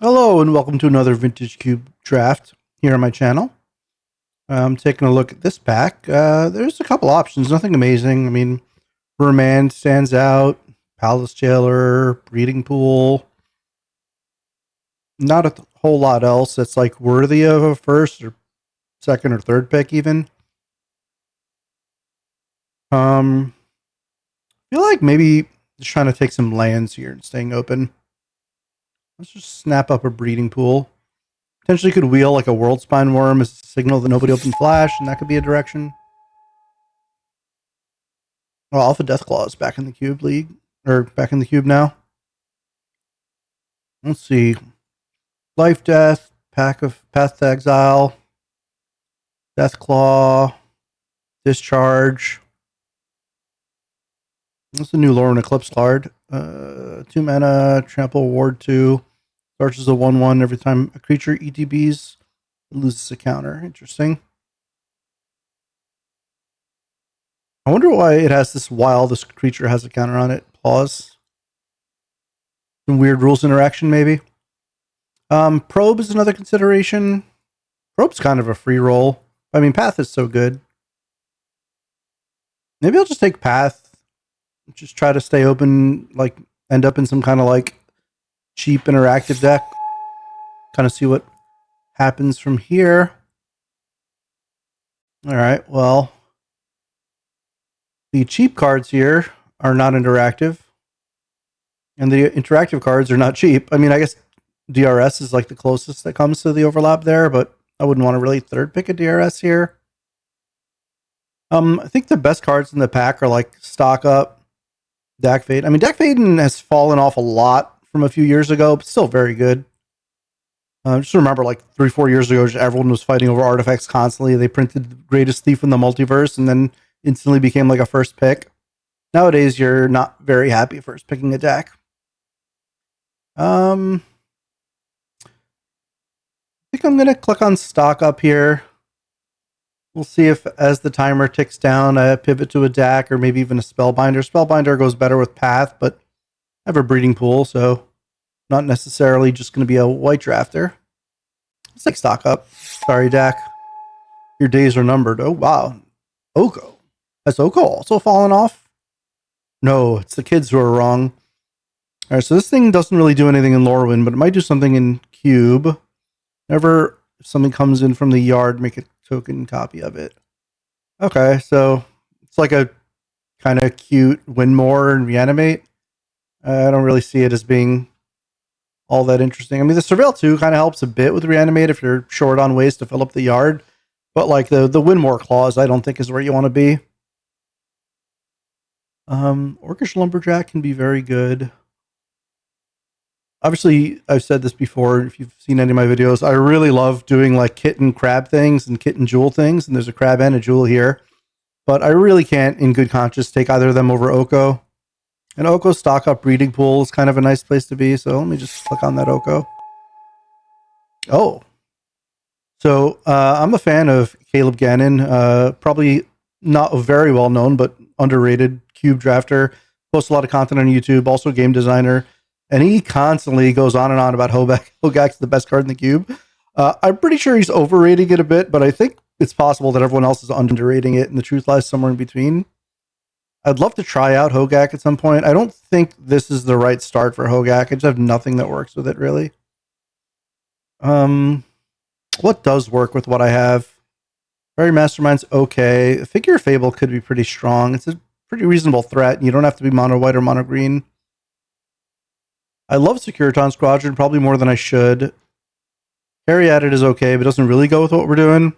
Hello and welcome to another Vintage Cube draft here on my channel. I'm taking a look at this pack. There's a couple options, nothing amazing. I mean, Remand stands out, Palace Jailer, Breeding Pool. Not a whole lot else that's like worthy of a first or second or third pick even. I feel like maybe just trying to take some lands here and staying open. Let's just snap up a Breeding Pool. Potentially could wheel like a World Spine Worm as a signal that nobody opened Flash, and that could be a direction. Well, Alpha Deathclaw is back in the Cube League, or back in the Cube now. Let's see. Life Death, Path to Exile, Deathclaw, Discharge. That's a new Lorwyn Eclipse card. 2 mana, Trample, Ward 2. Starts as a 1/1 every time a creature ETBs, it loses a counter. Interesting. I wonder why it has this while this creature has a counter on it. Pause. Some weird rules interaction, maybe. Probe is another consideration. Probe's kind of a free roll. I mean, Path is so good. Maybe I'll just take Path. Just try to stay open, like end up in some kind of like cheap interactive deck. Kind of see what happens from here. All right, well, the cheap cards here are not interactive. And the interactive cards are not cheap. I mean, I guess DRS is like the closest that comes to the overlap there, but I wouldn't want to really third pick a DRS here. I think the best cards in the pack are like Stock Up, Dak Fade. I mean, Dak Faden has fallen off a lot from a few years ago, but still very good. Just remember, like 3-4 years ago, everyone was fighting over artifacts constantly. They printed the greatest thief in the multiverse and then instantly became like a first pick. Nowadays, you're not very happy first picking a Dak. I think I'm going to click on Stock Up here. We'll see if, as the timer ticks down, I pivot to a Dak or maybe even a Spellbinder. Spellbinder goes better with Path, but I have a Breeding Pool, so not necessarily just going to be a white drafter. Let's take Stock Up. Sorry, Dak. Your days are numbered. Oh, wow. Oko. Has Oko also fallen off? No, it's the kids who are wrong. All right, so this thing doesn't really do anything in Lorwyn, but it might do something in Cube. Whenever something comes in from the yard, make a token copy of it. Okay, so it's like a kind of cute win more and reanimate. I don't really see it as being all that interesting. I mean, the Surveil 2 kind of helps a bit with reanimate if you're short on ways to fill up the yard. But like the win more clause, I don't think is where you want to be. Orcish Lumberjack can be very good. Obviously, I've said this before. If you've seen any of my videos, I really love doing like kit and crab things and kit and jewel things. And there's a crab and a jewel here. But I really can't, in good conscience, take either of them over Oko. And Oko Stock Up Breeding Pool is kind of a nice place to be. So let me just click on that Oko. Oh. So I'm a fan of Caleb Gannon. Probably not very well known, but underrated cube drafter. Posts a lot of content on YouTube. Also a game designer. And he constantly goes on and on about Hogak. Hogak's the best card in the cube. I'm pretty sure he's overrating it a bit, but I think it's possible that everyone else is underrating it, and the truth lies somewhere in between. I'd love to try out Hogak at some point. I don't think this is the right start for Hogak. I just have nothing that works with it, really. What does work with what I have? Fairy Mastermind's okay. Figure of Fable could be pretty strong. It's a pretty reasonable threat. You don't have to be mono white or mono green. I love Securiton Squadron, probably more than I should. Carry at it is okay, but doesn't really go with what we're doing.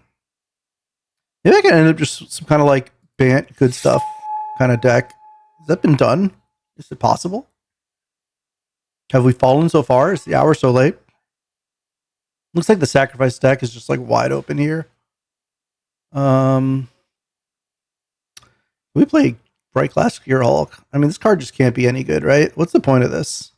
Maybe I can end up just some kind of like Bant good stuff kind of deck. Has that been done? Is it possible? Have we fallen so far? Is the hour so late? Looks like the sacrifice deck is just like wide open here. We play Bright Glass Gear Hulk. I mean, this card just can't be any good, right? What's the point of this?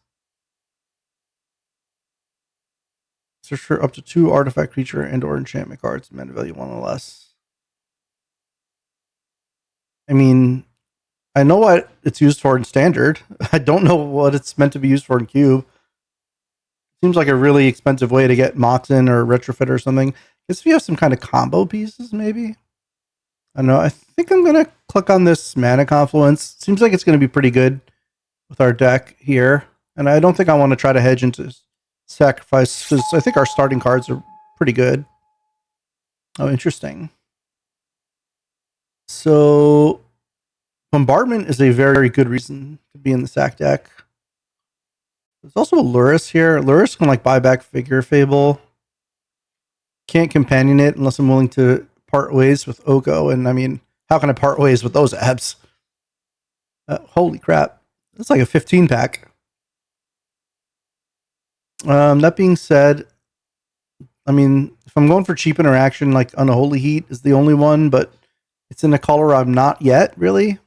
Search for up to 2 artifact, creature, and or enchantment cards. Mana value 1 or less. I mean, I know what it's used for in standard. I don't know what it's meant to be used for in cube. seems like a really expensive way to get Mox in or retrofit or something. Guess if you have some kind of combo pieces, maybe. I don't know. I think I'm gonna click on this Mana Confluence. Seems like it's gonna be pretty good with our deck here, and I don't think I want to try to hedge into Sacrifice because I think our starting cards are pretty good. Oh, interesting. So Bombardment is a very good reason to be in the sack deck. There's also a Luris here. Luris can like buy back Figure Fable. Can't companion it unless I'm willing to part ways with Oko. And I mean, how can I part ways with those abs? Holy crap. It's like a 15 pack. That being said, I mean, if I'm going for cheap interaction, like Unholy Heat is the only one, but it's in a color I'm not yet, really.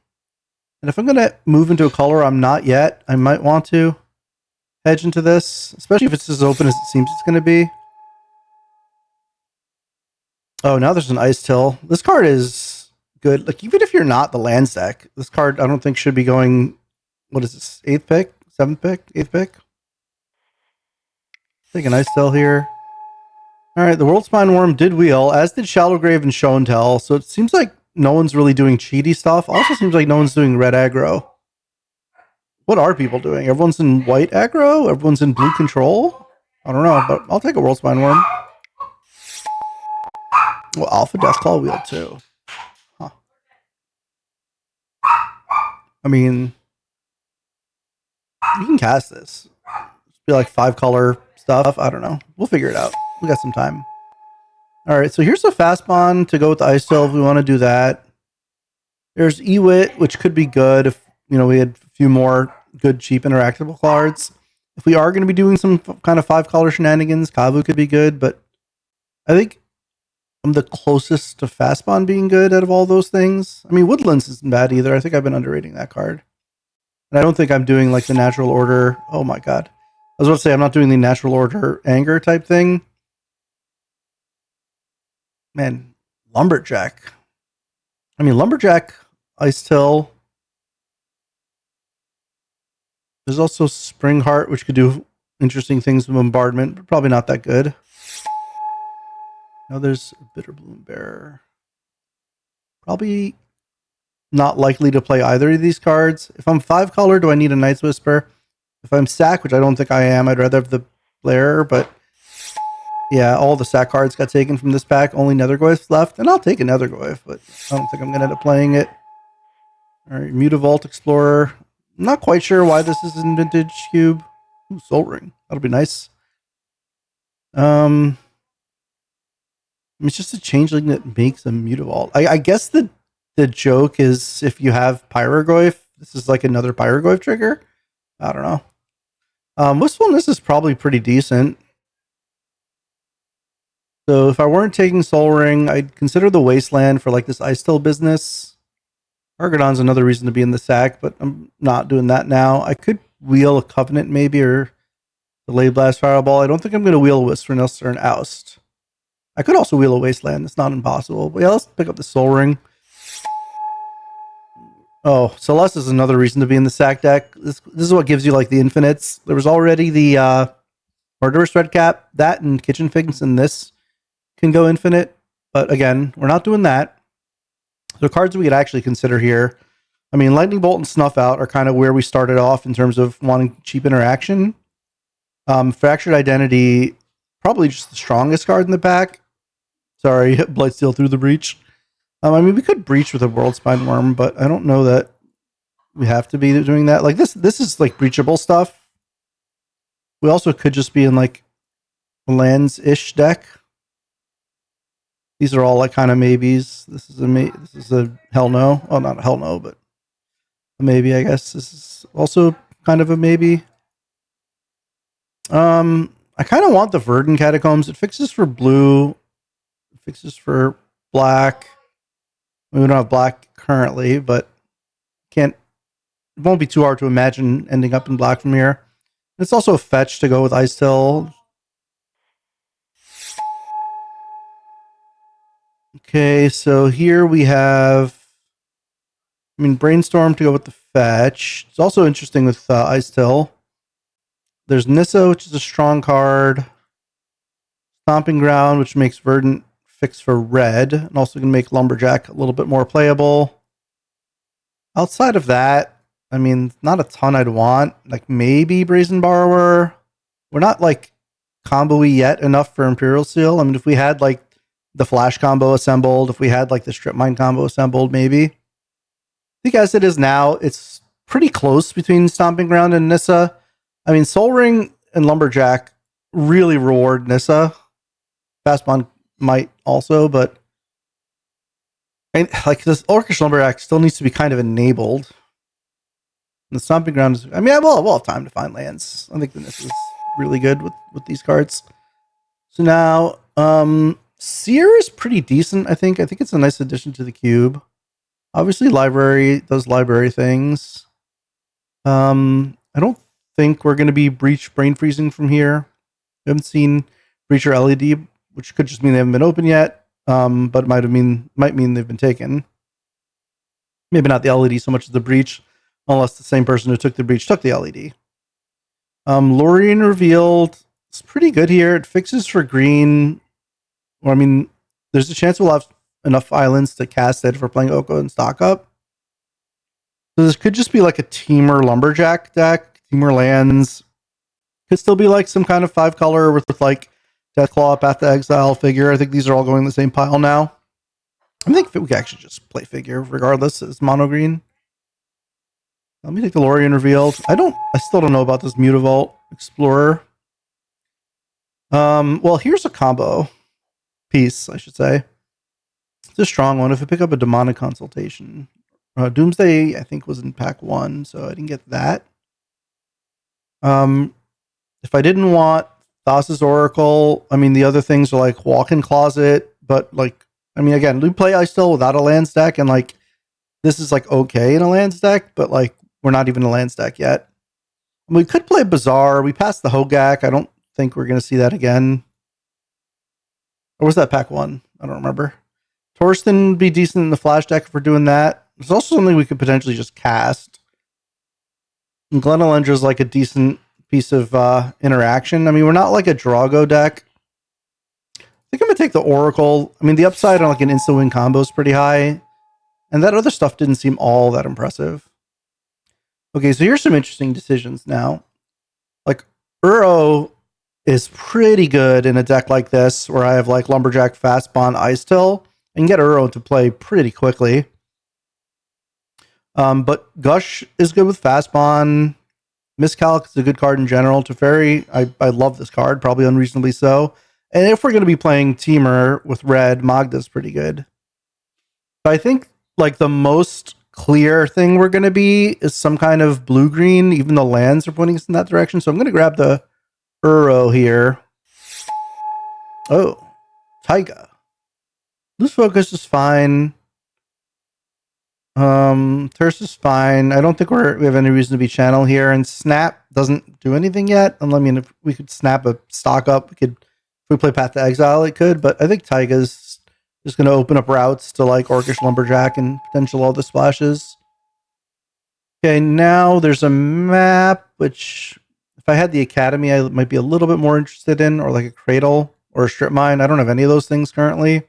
And if I'm going to move into a color I'm not yet, I might want to hedge into this, especially if it's as open as it seems it's going to be. Oh, now there's an Ice Till. This card is good. Like, even if you're not the land deck, this card I don't think should be going, what is this, 8th pick? 7th pick? 8th pick? Take an Ice Till here. Alright, the World Spine Worm did wheel, as did Shallow Grave and Show and Tell, so it seems like no one's really doing cheaty stuff. Also seems like no one's doing red aggro. What are people doing? Everyone's in white aggro? Everyone's in blue control? I don't know, but I'll take a World Spine Worm. Well, Alpha Deathclaw wheel too. Huh. I mean, you can cast this. Just be like 5-color stuff. I don't know. We'll figure it out. We got some time. Alright, so here's a fast bond to go with the Ice Till if we want to do that. There's Ewit, which could be good if, you know, we had a few more good, cheap, interactable cards. If we are going to be doing some kind of 5-color shenanigans, Kavu could be good, but I think I'm the closest to Fastbond being good out of all those things. I mean, Woodlands isn't bad either. I think I've been underrating that card. And I don't think I'm doing like the natural order. Oh my god. I was about to say I'm not doing the natural order anger type thing. Man, Lumberjack. I mean, Lumberjack, Ice Till. There's also Springheart, which could do interesting things with Bombardment, but probably not that good. Now there's Bitterbloom Bearer. Probably not likely to play either of these cards. If I'm 5-color, do I need a Night's Whisper? If I'm sack, which I don't think I am, I'd rather have the Blair, but yeah, all the sack cards got taken from this pack. Only Nethergoyf's left, and I'll take a Nethergoyf, but I don't think I'm going to end up playing it. All right, Mutavault Explorer. I'm not quite sure why this is in Vintage Cube. Ooh, Soul Ring. That'll be nice. It's just a changeling that makes a Mutavault. I guess the joke is if you have Pyrogoyf, this is like another Pyrogoyf trigger. I don't know. Wistfulness is probably pretty decent. So if I weren't taking Soul Ring, I'd consider the Wasteland for like this Ice Till business. Argadon's another reason to be in the sack, but I'm not doing that now. I could wheel a Covenant maybe, or the Lay Blast Fireball. I don't think I'm going to wheel a Whisperless or an Oust. I could also wheel a Wasteland. It's not impossible. But yeah, let's pick up the Soul Ring. Oh, Celeste is another reason to be in the sack deck. This is what gives you like the infinites. There was already the Murderous Redcap. That and Kitchen Figs and this can go infinite. But again, we're not doing that. The cards we could actually consider here. I mean, Lightning Bolt and Snuff Out are kind of where we started off in terms of wanting cheap interaction. Fractured Identity, probably just the strongest card in the pack. Sorry, Blightsteel through the breach. I mean, we could breach with a World Spine Worm, but I don't know that we have to be doing that. Like this is like breachable stuff. We also could just be in like a lands-ish deck. These are all like kind of maybes. This is a hell no. Oh, not a hell no, but a maybe, I guess. This is also kind of a maybe. I kind of want the Verdant Catacombs. It fixes for blue. It fixes for black. We don't have black currently, but it won't be too hard to imagine ending up in black from here. It's also a fetch to go with Ice Till. Okay, so here we have, Brainstorm to go with the fetch. It's also interesting with Ice Till. there's Nissa, which is a strong card. Stomping Ground, which makes Verdant fix for red, and also can make Lumberjack a little bit more playable. Outside of that, I mean, not a ton I'd want. Like maybe Brazen Borrower. We're not like combo-y yet enough for Imperial Seal. I mean, if we had like the Flash combo assembled, if we had like the Strip Mine combo assembled, maybe. I think as it is now, it's pretty close between Stomping Ground and Nissa. I mean, Soul Ring and Lumberjack really reward Nissa. Fastbond might also, but and like this Orcish Lumberjack still needs to be kind of enabled. And the Stomping Ground is, I mean, we'll have time to find lands. I think the Nissa is really good with these cards. So now, Seer is pretty decent, I think. I think it's a nice addition to the cube. Obviously, Library does library things. I don't think we're going to be Breach Brain Freezing from here. We haven't seen Breach or LED, which could just mean they haven't been open yet, but might mean they've been taken. Maybe not the LED so much as the Breach, unless the same person who took the Breach took the LED. Lorien Revealed is pretty good here. It fixes for green. Well, I mean, there's a chance we'll have enough islands to cast it if we're playing Oko and stock up. So this could just be like a Teamer Lumberjack deck, Teamer lands. Could still be like some kind of 5-color with like Deathclaw, Path to Exile, Figure. I think these are all going in the same pile now. I think we could actually just play Figure regardless. It's mono green. Let me take the Lorien Revealed. I still don't know about this Mutavault Explorer. Well, here's a combo piece, I should say. It's a strong one. If we pick up a Demonic Consultation, Doomsday, I think, was in pack 1, so I didn't get that. If I didn't want Thassa's Oracle, I mean, the other things are like Walk-in Closet, but like, I mean, again, we play Ice still without a land stack, and like, this is like okay in a land stack, but like, we're not even a land stack yet. I mean, we could play Bazaar. We passed the Hogak. I don't think we're going to see that again. Or was that pack 1? I don't remember. Torsten would be decent in the Flash deck if we're doing that. There's also something we could potentially just cast. And Glenelendra is like a decent piece of interaction. I mean, we're not like a Drago deck. I think I'm going to take the Oracle. I mean, the upside on like an instant win combo is pretty high. And that other stuff didn't seem all that impressive. Okay, so here's some interesting decisions now. Like, Uro is pretty good in a deck like this, where I have like Lumberjack, Fastbond, Ice Till. I can get Uro to play pretty quickly. But Gush is good with Fastbond. Miscalc is a good card in general. Teferi, I love this card, probably unreasonably so. And if we're going to be playing Teamer with red, Magda's pretty good. But I think like the most clear thing we're going to be is some kind of blue-green, even the lands are pointing us in that direction. So I'm going to grab the Uro here. Oh, Taiga. Loose Focus is fine. Terse is fine. I don't think we have any reason to be channel here. And Snap doesn't do anything yet. I mean, if we could snap a stock up, if we play Path to Exile, it could. But I think Taiga's just going to open up routes to like Orcish Lumberjack and potential all the splashes. Okay, now there's a map, which if I had the Academy, I might be a little bit more interested in, or like a Cradle or a Strip Mine. I don't have any of those things currently.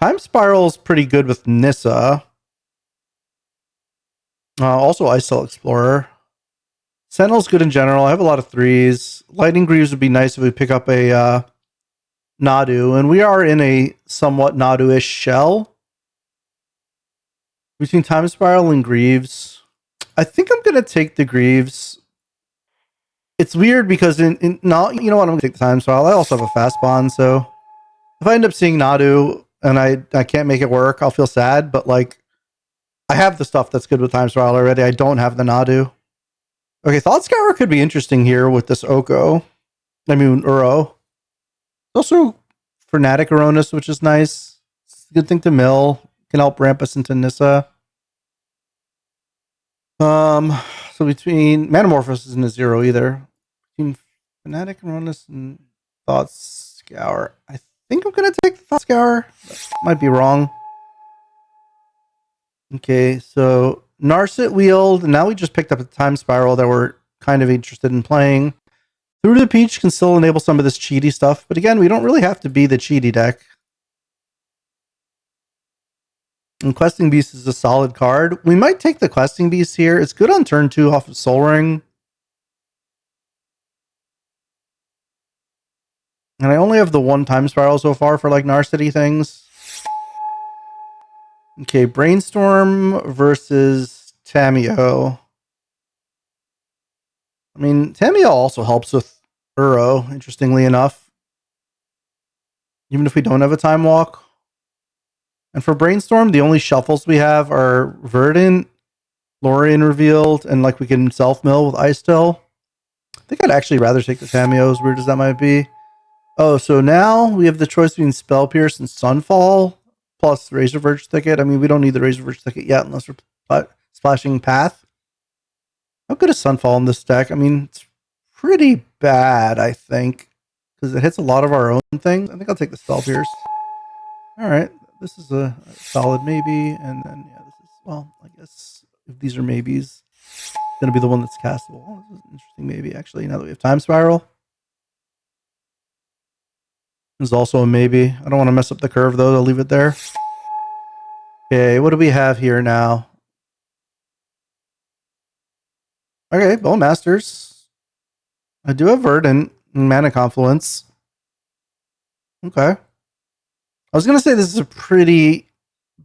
Time Spiral is pretty good with Nissa. Also, Ice-Cell Explorer. Sentinel's good in general. I have a lot of 3s. Lightning Greaves would be nice if we pick up a Nadu. And we are in a somewhat Nadu-ish shell. Between Time Spiral and Greaves, I think I'm going to take the Greaves. It's weird because you know what, I'm going to take the Time Spiral. I also have a Fastbond, so if I end up seeing Nadu and I can't make it work, I'll feel sad, but like, I have the stuff that's good with Time Spiral already. I don't have the Nadu. Okay, Thought Scour could be interesting here with this Oko. I mean, Uro. Also, Fanatic Aronis, which is nice. It's a good thing to mill. Can help ramp us into Nissa. So between Manamorphose isn't a 0 either. Between Fanatic Aronis and Thought Scour, I think I'm gonna take the Thought Scour. Might be wrong. Okay, so Narset wheeled. Now we just picked up a Time Spiral that we're kind of interested in playing. Through the Peach can still enable some of this cheaty stuff, but again, we don't really have to be the cheaty deck. And Questing Beast is a solid card. We might take the Questing Beast here. It's good on turn 2 off of Soul Ring. And I only have the 1 Time Spiral so far for like Narcity things. Okay, Brainstorm versus Tamiyo. I mean, Tamiyo also helps with Uro, interestingly enough. Even if we don't have a Time Walk. And for Brainstorm, the only shuffles we have are Verdant, Lorien Revealed, and like we can self-mill with Ice Still. I think I'd actually rather take the Tamiyo, as weird as that might be. Oh, so now we have the choice between Spell Pierce and Sunfall, plus Razor Verge Thicket. I mean, we don't need the Razor Verge Thicket yet unless we're splashing Path. How good is Sunfall in this deck? I mean, it's pretty bad, I think, because it hits a lot of our own things. I think I'll take the Spell Pierce. All right, this is a solid maybe, and then, yeah, this is, well, I guess if these are maybes, it's going to be the one that's castable. Oh, this is an interesting maybe, actually, now that we have Time Spiral. This is also a maybe. I don't want to mess up the curve, though. I'll leave it there. Okay, what do we have here now? Okay, Bowmasters. I do have Verdant and Mana Confluence. Okay. I was going to say this is a pretty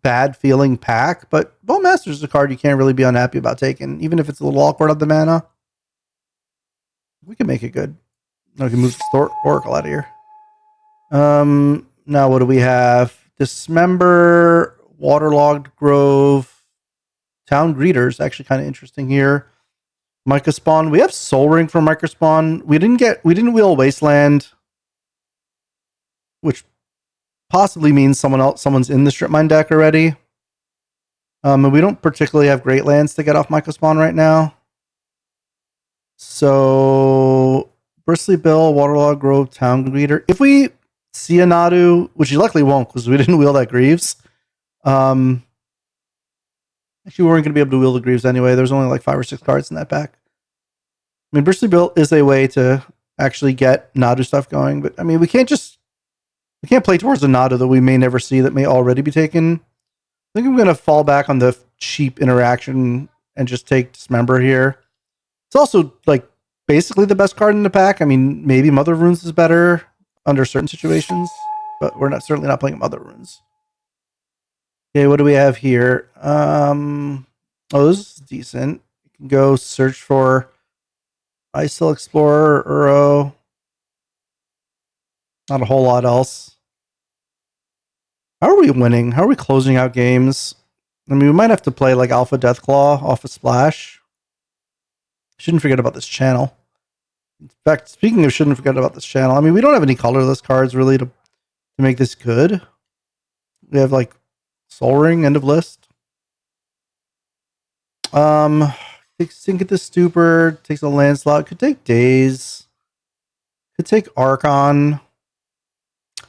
bad feeling pack, but Bowmasters is a card you can't really be unhappy about taking, even if it's a little awkward on the mana. We can make it good. I can move the Oracle out of here. Now what do we have? Dismember, Waterlogged Grove, Town Greeters, actually kind of interesting here. Micah Spawn. We have Soul Ring for Micah Spawn. We didn't wheel Wasteland, which possibly means someone's in the Strip Mine deck already. And we don't particularly have great lands to get off Micah Spawn right now. So Bristly Bill, Waterlogged Grove, Town Greeter. If we see a Nadu, which you luckily won't because we didn't wheel that Greaves. Actually, we weren't going to be able to wheel the Greaves anyway. There's only like 5 or 6 cards in that pack. I mean, Bristly Bill is a way to actually get Nadu stuff going, but I mean, we can't play towards a Nadu that we may never see that may already be taken. I think I'm going to fall back on the cheap interaction and just take Dismember here. It's also like basically the best card in the pack. I mean, maybe Mother of Runes is better under certain situations, but we're certainly not playing Mother of Runes. Okay, what do we have here? Oh, this is decent. You can go search for Ice Hill Explorer, Uro. Not a whole lot else. How are we winning? How are we closing out games? I mean, we might have to play like Alpha Deathclaw off a splash. Shouldn't forget about this channel. In fact, speaking of shouldn't forget about this channel, I mean, we don't have any colorless cards really to make this good. We have like Soul Ring, end of list. Takes Sink at the Stupor, takes a land slot, could take Daze, could take Archon.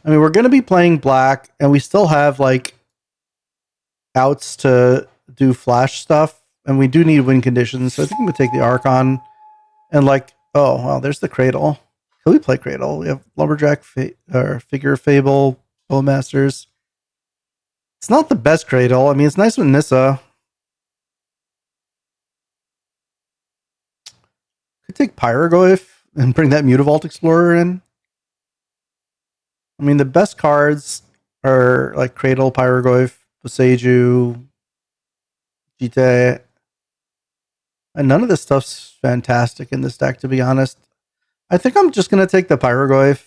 I mean, we're going to be playing black, and we still have like outs to do flash stuff, and we do need win conditions, so I think I'm going to take the Archon. And like, oh, well, there's the Cradle. Can we play Cradle? We have Lumberjack, Figure of Fable, Bowmasters. It's not the best Cradle. I mean, it's nice with Nissa. Could take Pyroglyph and bring that Mutavault Explorer in. I mean, the best cards are like Cradle, Pyroglyph, Boseiju, Jite. And none of this stuff's fantastic in this deck, to be honest. I think I'm just going to take the Pyroglyph.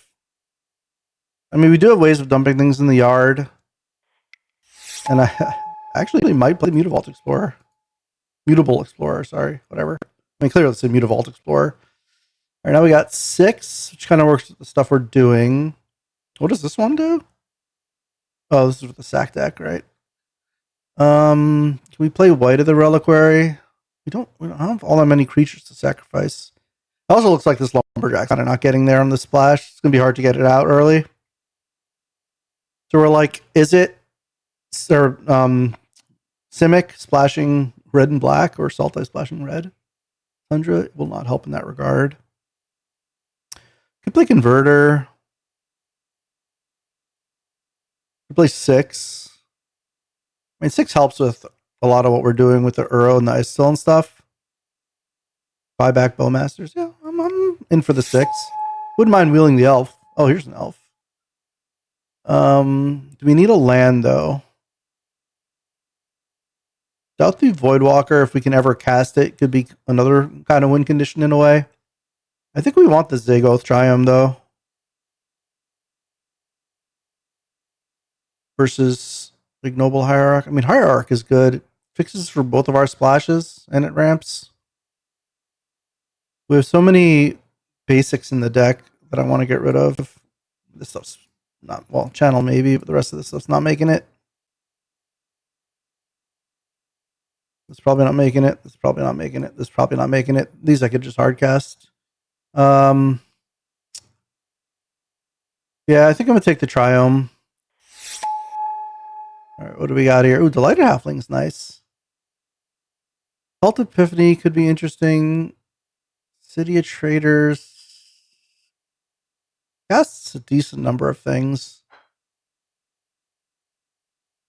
I mean, we do have ways of dumping things in the yard. And I actually might play Mutavault Explorer. Mutable Explorer, sorry, whatever. I mean, clearly it's a Mutavault Explorer. All right, now we got 6, which kind of works with the stuff we're doing. What does this one do? Oh, this is with the sack deck, right? Can we play White of the Reliquary? We don't have all that many creatures to sacrifice. It also looks like this Lumberjack kind of not getting there on the splash. It's going to be hard to get it out early. So we're like, is it Simic splashing red and black or Sultai splashing red? Tundra will not help in that regard. Could play Converter. Could play 6. I mean, 6 helps with a lot of what we're doing with the Uro and the Ice Still and stuff. Buyback Bowmasters. Yeah, I'm in for the 6. Wouldn't mind wheeling the elf. Oh, here's an elf. Do we need a land though? Doubt the Voidwalker, if we can ever cast it, could be another kind of win condition in a way. I think we want the Zagoth Triumph though. Versus Ignoble Hierarch. I mean, Hierarch is good. It fixes for both of our splashes and it ramps. We have so many basics in the deck that I want to get rid of. This stuff's not, well, channel maybe, but the rest of this stuff's not making it. It's probably not making it. It's probably not making it. This probably not making it. These I could just hardcast. Yeah, I think I'm gonna take the Triome. All right, what do we got here? Ooh, Delighted Halfling's nice. Cult Epiphany could be interesting. City of Traders. Casts a decent number of things.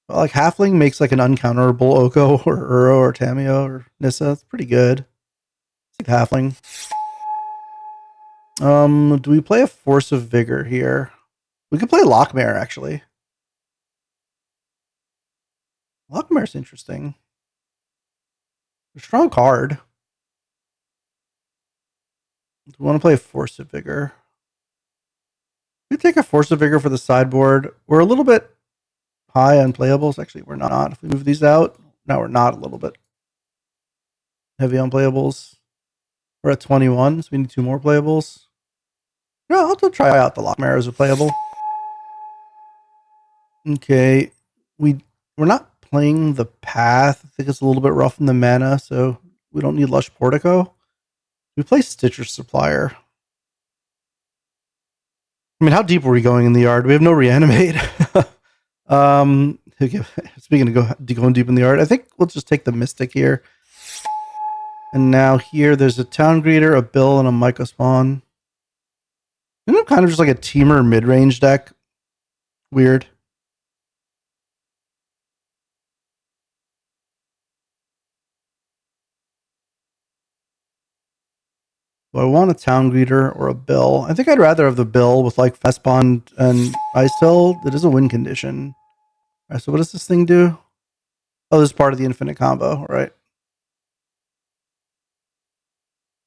But like Halfling makes like an uncounterable Oko or Uro or Tameo or Nissa. It's pretty good. It's like Halfling. Do we play a Force of Vigor here? We could play Lockmare, actually. Lockmare's interesting. A strong card. Do we want to play a Force of Vigor? We take a Force of Vigor for the sideboard. We're a little bit high on playables. Actually, we're not. If we move these out, now we're not a little bit heavy on playables. We're at 21, so we need 2 more playables. No, I'll have to try out the Lockmare as a playable. Okay, we're not playing the Path. I think it's a little bit rough in the mana, so we don't need Lush Portico. We play Stitcher Supplier. I mean, how deep were we going in the yard? We have no reanimate. Speaking of going deep in the yard, I think we'll just take the Mystic here. And now here, there's a Town Greeter, a Bill, and a Myco Spawn. And I'm kind of just like a teamer mid-range deck. Weird. Do I want a Town Greeter or a Bill? I think I'd rather have the Bill with like Fast Bond and Ice Hill. It is a win condition. All right, so what does this thing do? Oh, this is part of the infinite combo, all right?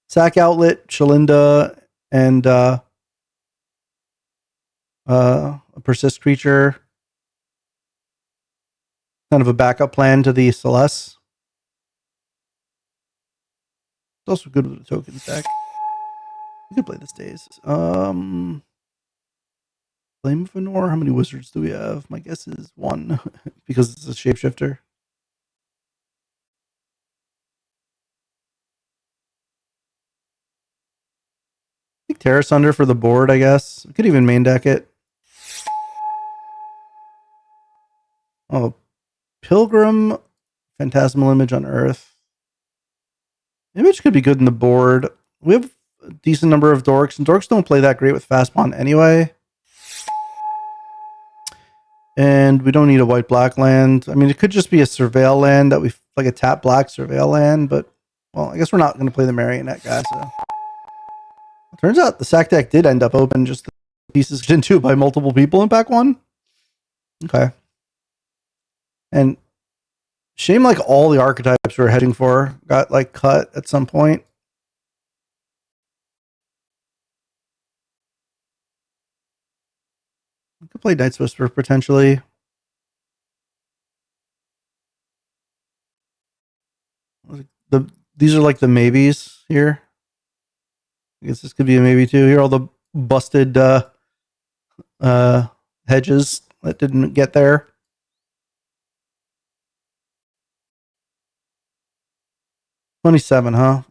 Sack Outlet, Shalinda, and a Persist creature. Kind of a backup plan to the Celeste. It's also good with the tokens deck. We could play this days. Flame of Venor. How many wizards do we have? My guess is 1 because it's a shapeshifter. I think Terra Sunder for the board, I guess. We could even main deck it. Oh, Pilgrim, Phantasmal Image on Earth. Image could be good in the board. We have a decent number of dorks, and dorks don't play that great with Fast Pawn anyway. And we don't need a white-black land. I mean, it could just be a Surveil land that we like a tap-black Surveil land, but, well, I guess we're not going to play the Marionette guy, so. Turns out the sack deck did end up open, just the pieces into by multiple people in pack 1. Okay. And shame like all the archetypes we were heading for got like cut at some point. We could play Night's Whisper potentially. These are like the maybes here. I guess this could be a maybe too. Here are all the busted hedges that didn't get there. $27, huh?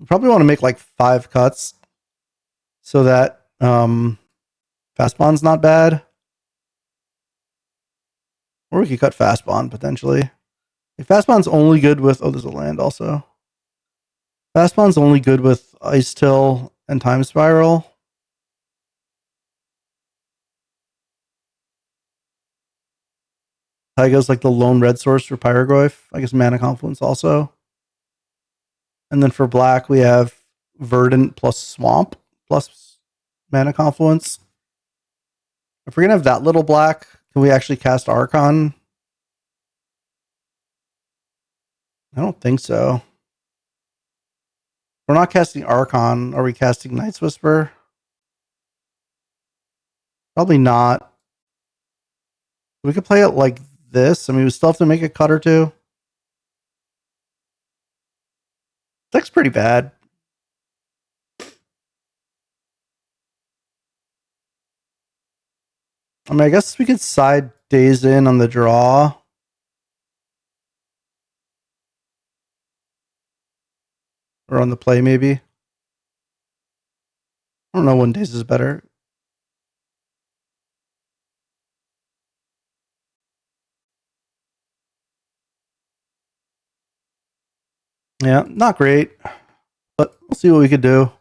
Probably want to make like 5 cuts so that Fast Bond's not bad. Or we could cut Fast Bond potentially. Like Fast Bond's only good with, oh, there's a land also. Fast Bond's only good with Ice Till and Time Spiral. Taiga's like the lone red source for Pyrogoyf. I guess Mana Confluence also. And then for black, we have Verdant plus Swamp plus Mana Confluence. If we're going to have that little black, can we actually cast Archon? I don't think so. We're not casting Archon. Are we casting Night's Whisper? Probably not. We could play it like this. I mean, we still have to make a cut or two. Deck's pretty bad. I mean, I guess we could side Daze in on the draw. Or on the play, maybe. I don't know when Daze is better. Yeah, not great. But we'll see what we could do.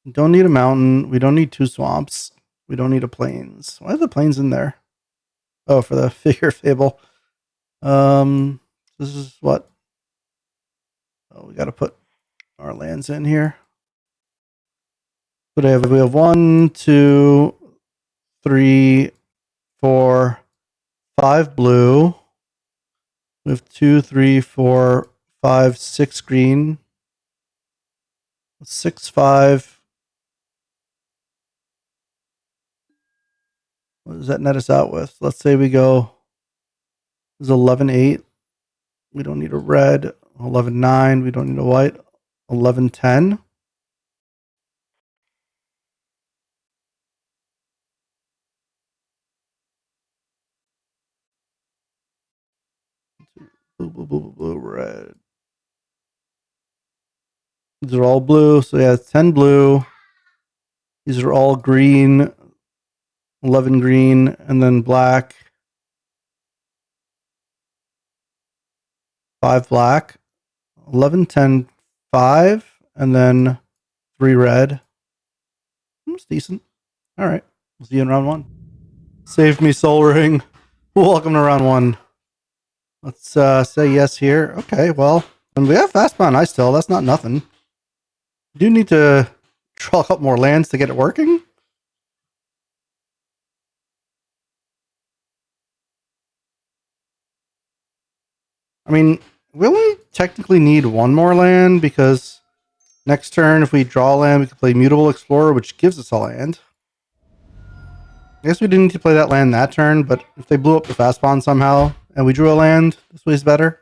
We don't need a mountain. We don't need 2 swamps. We don't need a plains. Why are the plains in there? Oh, for the figure fable. This is what? Oh, we got to put our lands in here. What do we have 1, 2, 3, 4, 5 blue. We have 2, 3, 4, 5, 6 green. 6, 5. What does that net us out with? Let's say we go. This is 11, 8. We don't need a red. 11, 9. We don't need a white. 11, 10. Blue, blue, blue, blue, red. These are all blue. So yeah, 10 blue. These are all green. 11 green. And then black. 5 black. 11, 10, 5. And then 3 red. That's decent. All right. We'll see you in round 1. Saved me Soul Ring. Welcome to round 1. Let's say yes here. Okay, well, and we have Fastbound Ice still. That's not nothing. We do need to draw a couple more lands to get it working. I mean, we only technically need 1 more land because next turn, if we draw a land, we can play Mutable Explorer, which gives us a land. I guess we didn't need to play that land that turn, but if they blew up the Fastbound somehow and we drew a land, this way's better.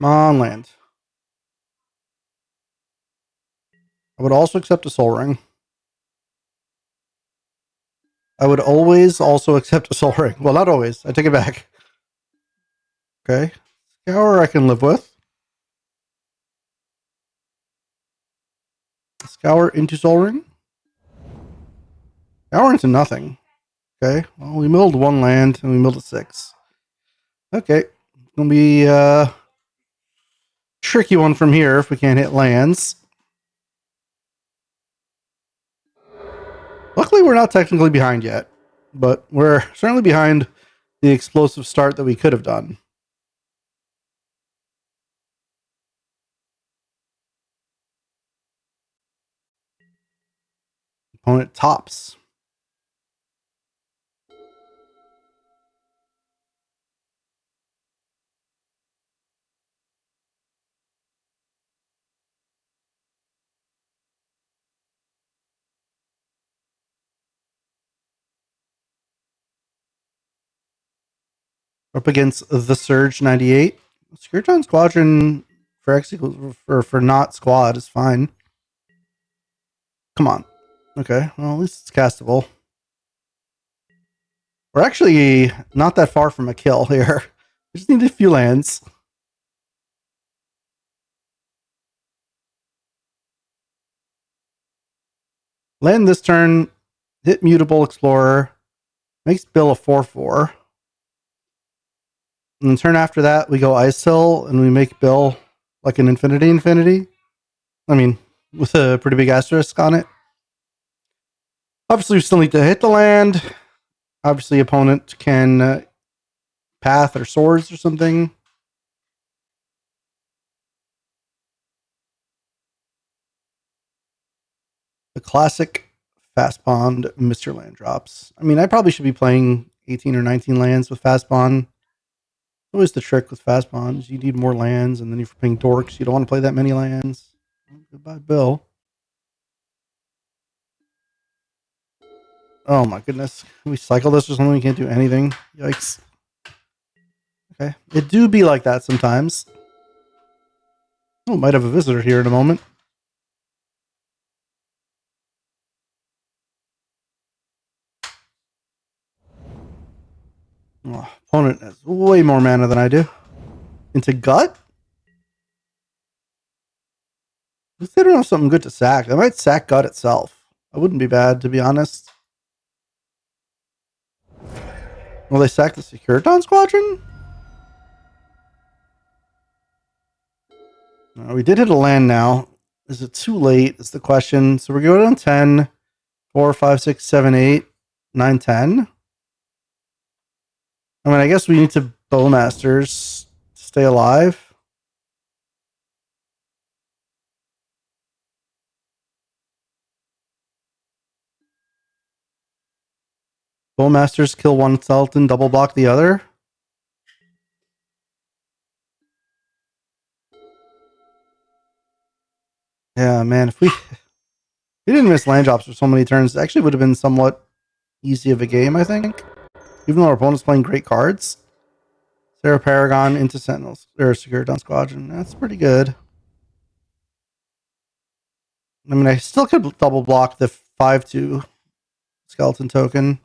Come on, land. I would also accept a Soul Ring. I would always also accept a Soul Ring. Well, not always. I take it back. Okay. Scour I can live with. Scour into Soul Ring. Scour into nothing. Okay. Well, we milled 1 land and we milled a 6. Okay. It's going to be a tricky one from here if we can't hit lands. Luckily, we're not technically behind yet, but we're certainly behind the explosive start that we could have done. Opponent tops. Up against the Surge 98. Skirton Squadron for not squad is fine. Come on. Okay, well, at least it's castable. We're actually not that far from a kill here. We just need a few lands. Land this turn, hit Mutable Explorer, makes Bill a 4/4. And the turn after that, we go Ice Hill and we make Bill like an Infinity. I mean, with a pretty big asterisk on it. Obviously, we still need to hit the land. Obviously, opponent can path or swords or something. The classic fast pond Mr. Land drops. I mean, I probably should be playing 18 or 19 lands with fast pond. Always the trick with fast bonds. You need more lands, and then if you're playing dorks, you don't want to play that many lands. Goodbye, Bill. Oh my goodness. Can we cycle this or something? We can't do anything. Yikes. Okay. It do be like that sometimes. Oh, might have a visitor here in a moment. Oh, opponent has way more mana than I do. Into gut? At least they don't have something good to sack. They might sack gut itself. That wouldn't be bad, to be honest. Will they sack the Securiton Squadron? No, we did hit a land now. Is it too late? Is the question. So we're going on 10, 4, 5, 6, 7, 8, 9, 10. I mean, I guess we need to Bowmasters to stay alive. Bowmasters kill one skeleton, double block the other. Yeah, man, if we didn't miss land drops for so many turns, it actually would have been somewhat easy of a game, I think. Even though our opponent's playing great cards. Sarah Paragon into Sentinels or Securiton Squadron. That's pretty good. I mean, I still could double block the 5/2 skeleton token.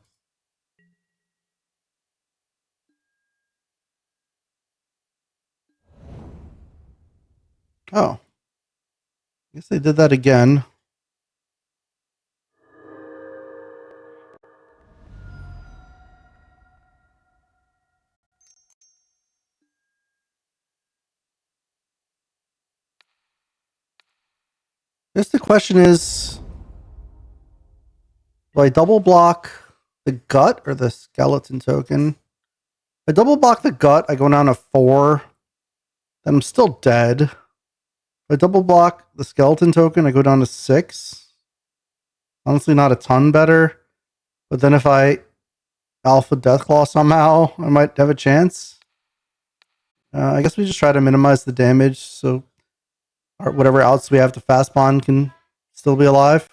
Oh. I guess they did that again. I guess the question is, do I double block the gut or the skeleton token? If I double block the gut, I go down to 4. Then I'm still dead. If I double block the skeleton token, I go down to 6. Honestly, not a ton better. But then if I Alpha Deathclaw somehow, I might have a chance. I guess we just try to minimize the damage so whatever outs we have to fast bond can still be alive.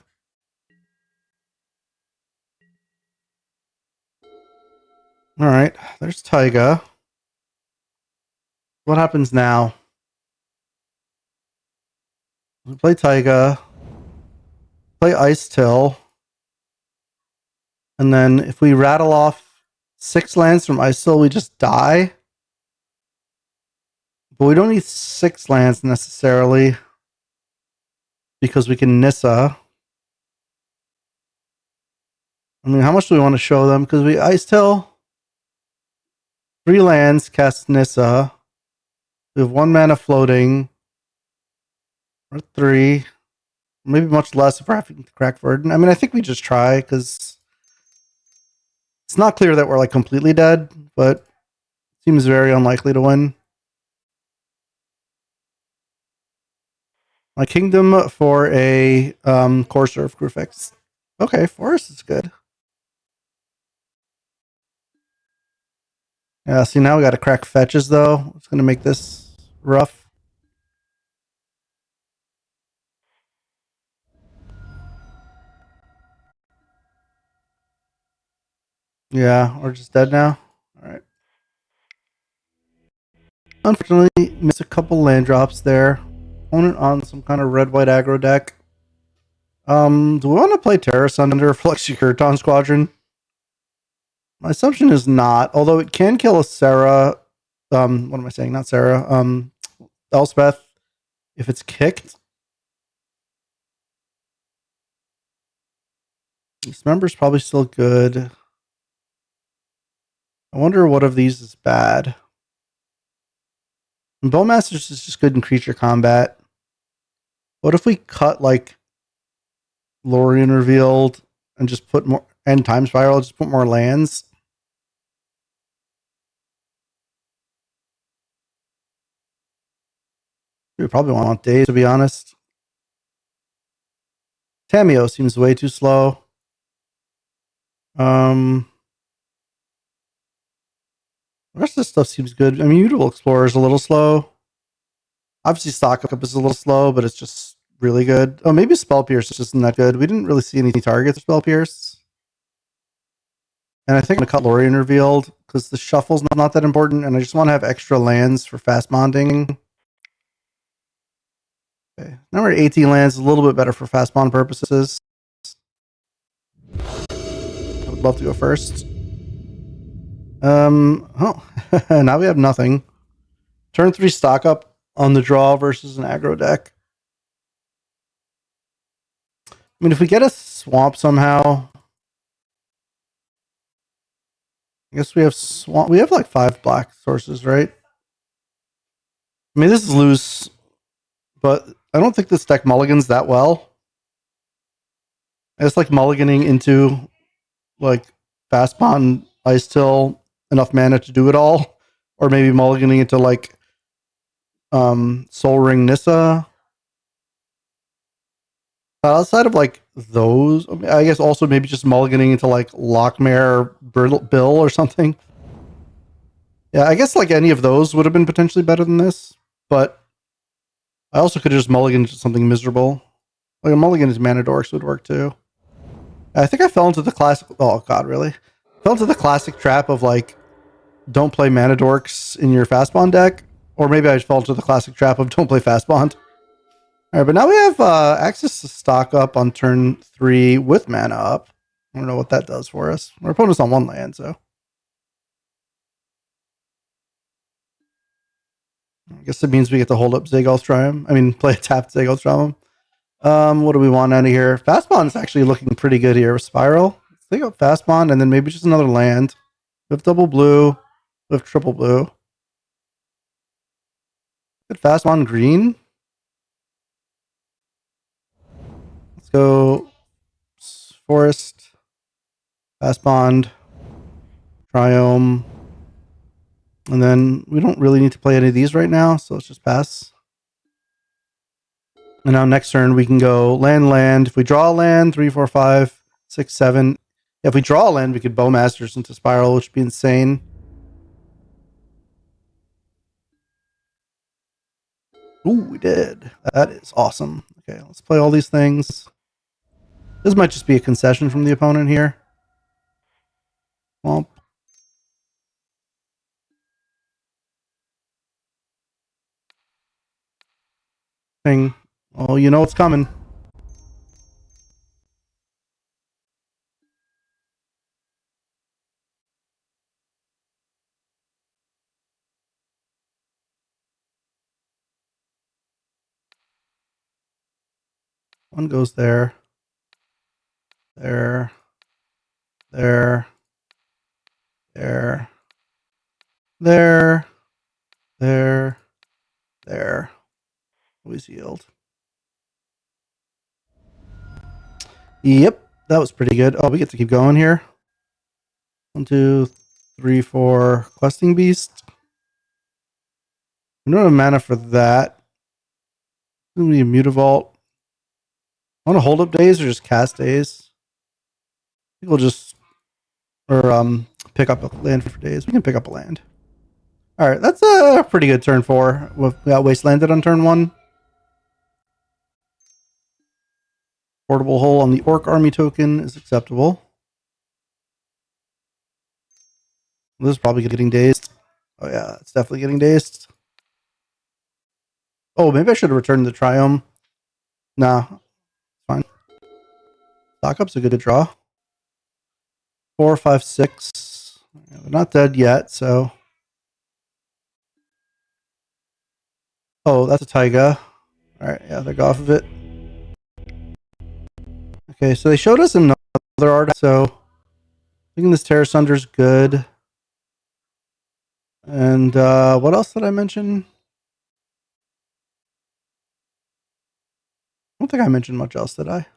All right, there's Taiga. What happens now? We play Taiga, play Ice Till, and then if we rattle off 6 lands from Ice Till, we just die. But we don't need 6 lands necessarily because we can Nissa. I mean, how much do we want to show them? Because we Ice Till, 3 lands, cast Nissa. We have 1 mana floating, or 3. Maybe much less if we're having to crack Verdant. I mean, I think we just try because it's not clear that we're like completely dead, but it seems very unlikely to win. My kingdom for a Courser of Crufix. Okay, Forest is good. Yeah, see now we got to crack fetches though. It's gonna make this rough. Yeah, we're just dead now. All right. Unfortunately, missed a couple land drops there. Opponent on some kind of red-white aggro deck. Do we want to play Terra Sunder for like Securiton Squadron? My assumption is not, although it can kill a Sarah. What am I saying? Not Sarah. Elspeth, if it's kicked. Dismember's probably still good. I wonder what of these is bad. And Bowmasters is just good in creature combat. What if we cut like Lorien Revealed and just put more, and Time Spiral, just put more lands? We probably want Days, to be honest. Tameo seems way too slow. The rest of this stuff seems good. I mean, Mutable Explorer is a little slow. Obviously, Stock Up is a little slow, but it's just really good. Oh, maybe Spell Pierce just isn't that good. We didn't really see any targets for Spell Pierce. And I think I'm going to cut Lorien Revealed because the shuffle's not that important, and I just want to have extra lands for fast bonding. Okay. Number 18 lands is a little bit better for fast bond purposes. I would love to go first. Oh, now we have nothing. Turn 3 Stock Up on the draw versus an aggro deck. I mean, if we get a swamp somehow, I guess we have swamp. We have like 5 black sources, right? I mean, this is loose, but I don't think this deck mulligans that well. It's like mulliganing into like fast bond, ice till, enough mana to do it all, or maybe mulliganing into like Soul Ring Nissa. Outside of like those, I guess also maybe just mulliganing into like Lockmare Bill or something. Yeah, I guess like any of those would have been potentially better than this, but I also could have just mulliganed into something miserable. Like a mulligan into Mana Dorks would work too. I think I fell into the classic. Oh god, really? Fell into the classic trap of like, don't play Mana Dorks in your fast bond deck, or maybe I just fell into the classic trap of don't play fast bond. All right, but now we have access to Stock Up on turn 3 with mana up. I don't know what that does for us. Our opponent's on 1 land, so I guess it means we get to hold up Zaggoth Triumph. I mean, play a tapped Zaggoth Triumph. What do we want out of here? Fast Bond is actually looking pretty good here with Spiral. Let's take out Fast Bond and then maybe just another land. We have double blue. We have triple blue. Good Fast Bond green. Let's go Forest, Fast Bond, Triome. And then we don't really need to play any of these right now, so let's just pass. And now next turn we can go land. If we draw a land, 3, 4, 5, 6, 7. If we draw a land, we could Bowmasters into Spiral, which would be insane. Ooh, we did. That is awesome. Okay, let's play all these things. This might just be a concession from the opponent here. Swamp. Thing. Oh, you know what's coming. One goes there. There. There. There. There. There. There. Always yield. Yep, that was pretty good. Oh, we get to keep going here. 1, 2, 3, 4. Questing Beast. We don't have mana for that. It's gonna be a Mutavault. I want to hold up days or just cast days. I think we'll just pick up a land for days. We can pick up a land. All right, that's a pretty good turn 4. We got Wastelanded on turn 1. Portable Hole on the Orc Army token is acceptable. This is probably getting dazed. Oh yeah, it's definitely getting dazed. Oh, maybe I should have returned the Triome. Nah, fine. Stock Up's a good draw. 4, 5, 6. Yeah, they're not dead yet, so. Oh, that's a Taiga. All right, yeah, they go off of it. Okay, so they showed us another art, so I think this Terra Sunder is good. And what else did I mention? don't think I mentioned much else, did I?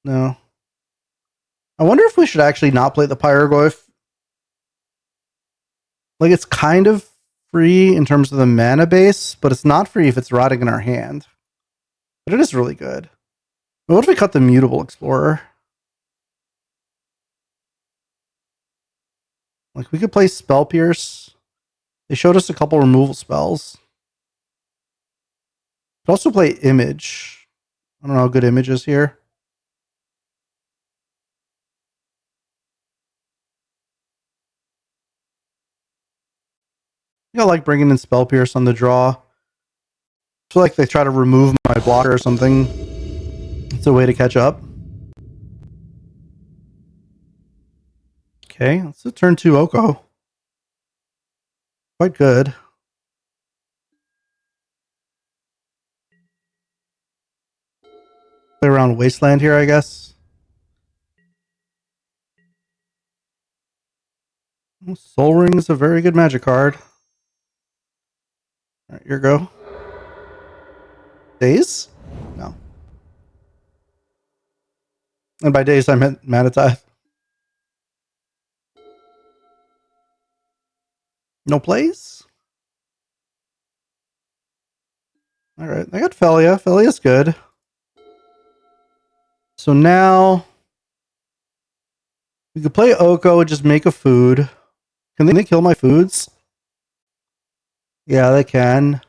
No. I wonder if we should actually not play the Pyrogoyf. Like, it's kind of free in terms of the mana base, but it's not free if it's rotting in our hand. But it is really good. But what if we cut the Mutable Explorer? Like, we could play Spell Pierce. They showed us a couple removal spells. Could also play Image. I don't know how good Image is here. I think I like bringing in Spell Pierce on the draw. I feel like they try to remove my blocker or something. It's a way to catch up. Okay, let's do turn 2 Oko. Quite good. Play around Wasteland here, I guess. Soul Ring is a very good Magic card. All right, here you go. Days? No. And by days, I meant Manatide. No plays? All right, I got Felia. Felia's good. So now we could play Oko and just make a food. Can they kill my foods? Yeah, they can.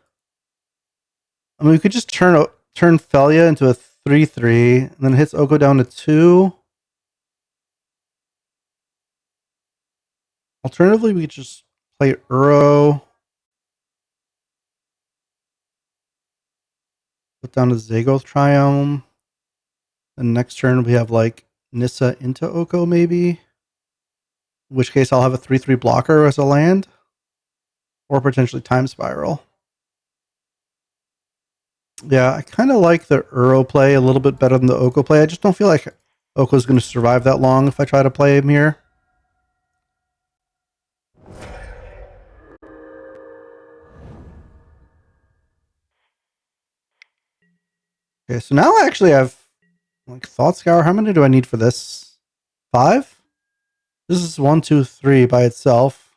I mean, we could just turn Felia into a 3/3, and then it hits Oko down to 2. Alternatively, we could just play Uro. Put down a Zagoth Triome. And next turn we have like Nissa into Oko maybe. In which case I'll have a 3/3 blocker as a land. Or potentially Time Spiral. Yeah, I kind of like the Uro play a little bit better than the Oko play. I just don't feel like Oko's going to survive that long if I try to play him here. Okay, so now I actually have like Thought Scour. How many do I need for this? 5? This is 1, 2, 3 by itself.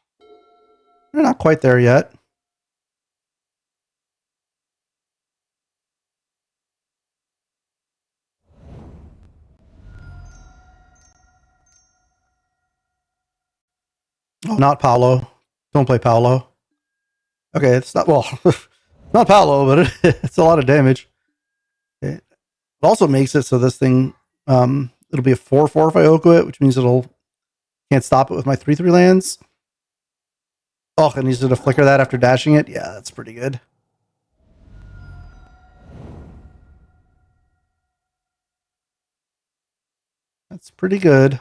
We're not quite there yet. Oh, not Paolo. Don't play Paolo. Okay, it's not, well, not Paolo, but it's a lot of damage. Okay. It also makes it so this thing, it'll be a 4/4 if I Oko it, which means can't stop it with my 3/3 lands. Oh, and he's going to flicker that after dashing it. Yeah, that's pretty good. That's pretty good.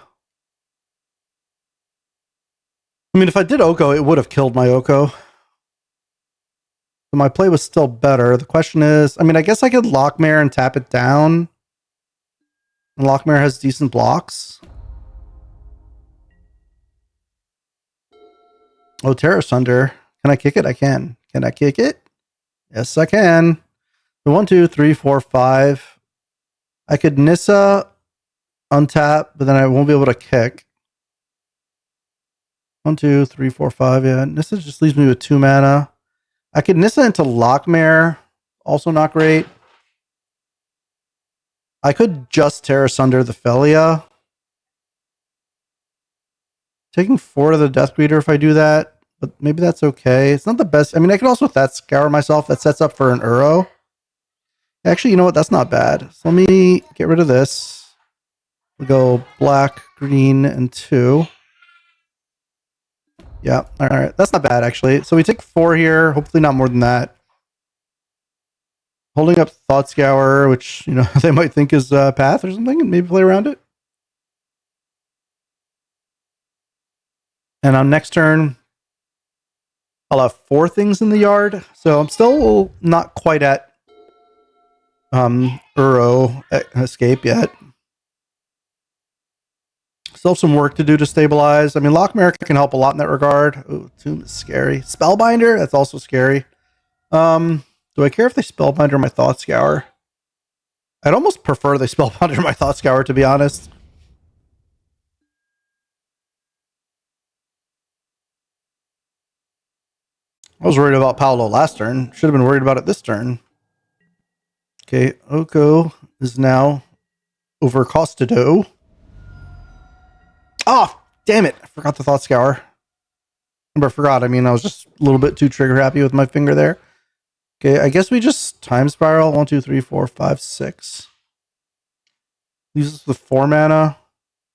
I mean, if I did Oko, it would have killed my Oko. So my play was still better. The question is, I mean, I guess I could Lockmare and tap it down. And Lockmare has decent blocks. Oh, Terra Sunder. Can I kick it? I can. Can I kick it? Yes, I can. 1, 2, 3, 4, 5. I could Nissa untap, but then I won't be able to kick. 1, 2, 3, 4, 5. Yeah, Nissa just leaves me with 2 mana. I could Nissa into Lockmare. Also not great. I could just Terra Sunder the Felia. Taking 4 to the Death Greeter if I do that, but maybe that's okay. It's not the best. I mean, I could also that Scour myself. That sets up for an Uro. Actually, you know what? That's not bad. So let me get rid of this. We'll go black, green, and 2. Yeah, all right. That's not bad, actually. So we take 4 here. Hopefully not more than that. Holding up Thought Scour, which, you know, they might think is Path or something, and maybe play around it. And on next turn, I'll have 4 things in the yard. So I'm still not quite at Uro escape yet. Still have some work to do to stabilize. I mean, Lockmare can help a lot in that regard. Ooh, Tomb is scary. Spellbinder, that's also scary. Do I care if they Spellbinder my Thought Scour? I'd almost prefer they Spellbinder my Thought Scour, to be honest. I was worried about Paolo last turn. Should have been worried about it this turn. Okay, Oko is now over Costido. Oh, damn it. I forgot the Thought Scour. I forgot. I mean, I was just a little bit too trigger happy with my finger there. Okay, I guess we just Time Spiral. 1, 2, 3, 4, 5, 6. Uses with 4 mana.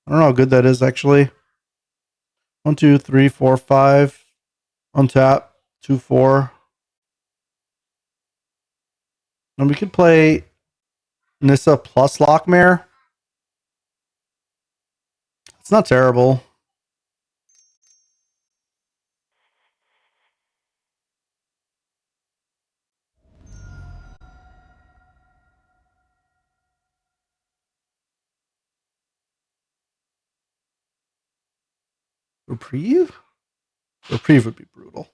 I don't know how good that is, actually. 1, 2, 3, 4, 5. Untap. 2, 4. And we could play Nissa plus Lockmare. It's not terrible. Reprieve? Reprieve would be brutal.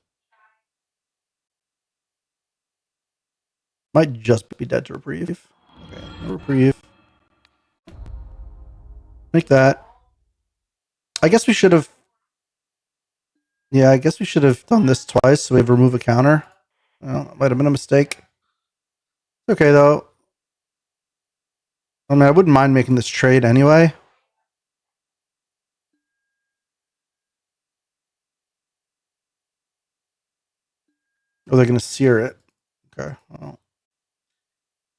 Might just be dead to Reprieve. Okay, no Reprieve. Make that. I guess we should have... Yeah, I guess we should have done this twice so we have remove a counter. Well, that might have been a mistake. Okay, though. I mean, I wouldn't mind making this trade anyway. Or they're going to sear it. Okay, well.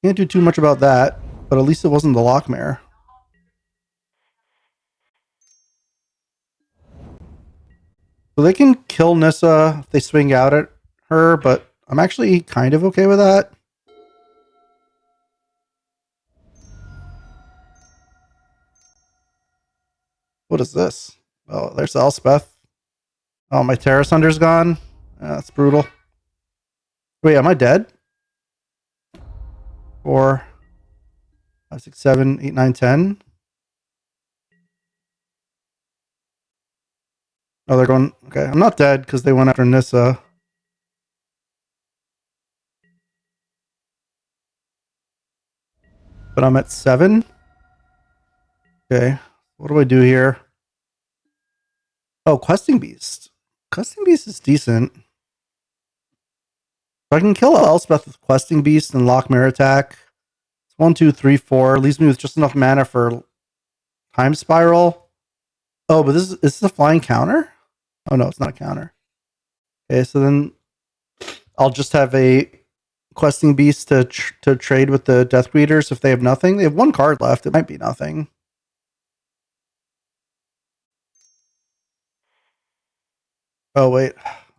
Can't do too much about that, but at least it wasn't the Lockmare. So they can kill Nissa if they swing out at her, but I'm actually kind of okay with that. What is this? Oh, there's Elspeth. Oh, my Terra Sunder's gone. That's brutal. Wait, am I dead? 4, 5, 6, 7, 8, 9, 10. Oh, they're going... Okay, I'm not dead because they went after Nissa. But I'm at 7. Okay, what do I do here? Oh, Questing Beast. Questing Beast is decent. So I can kill Elspeth with Questing Beast and Lockmare attack. It's 1, 2, 3, 4. Leaves me with just enough mana for Time Spiral. Oh, but is this a flying counter? Oh no, it's not a counter. Okay, so then I'll just have a Questing Beast to trade with the Death Greeters if they have nothing. They have 1 card left. It might be nothing. Oh wait,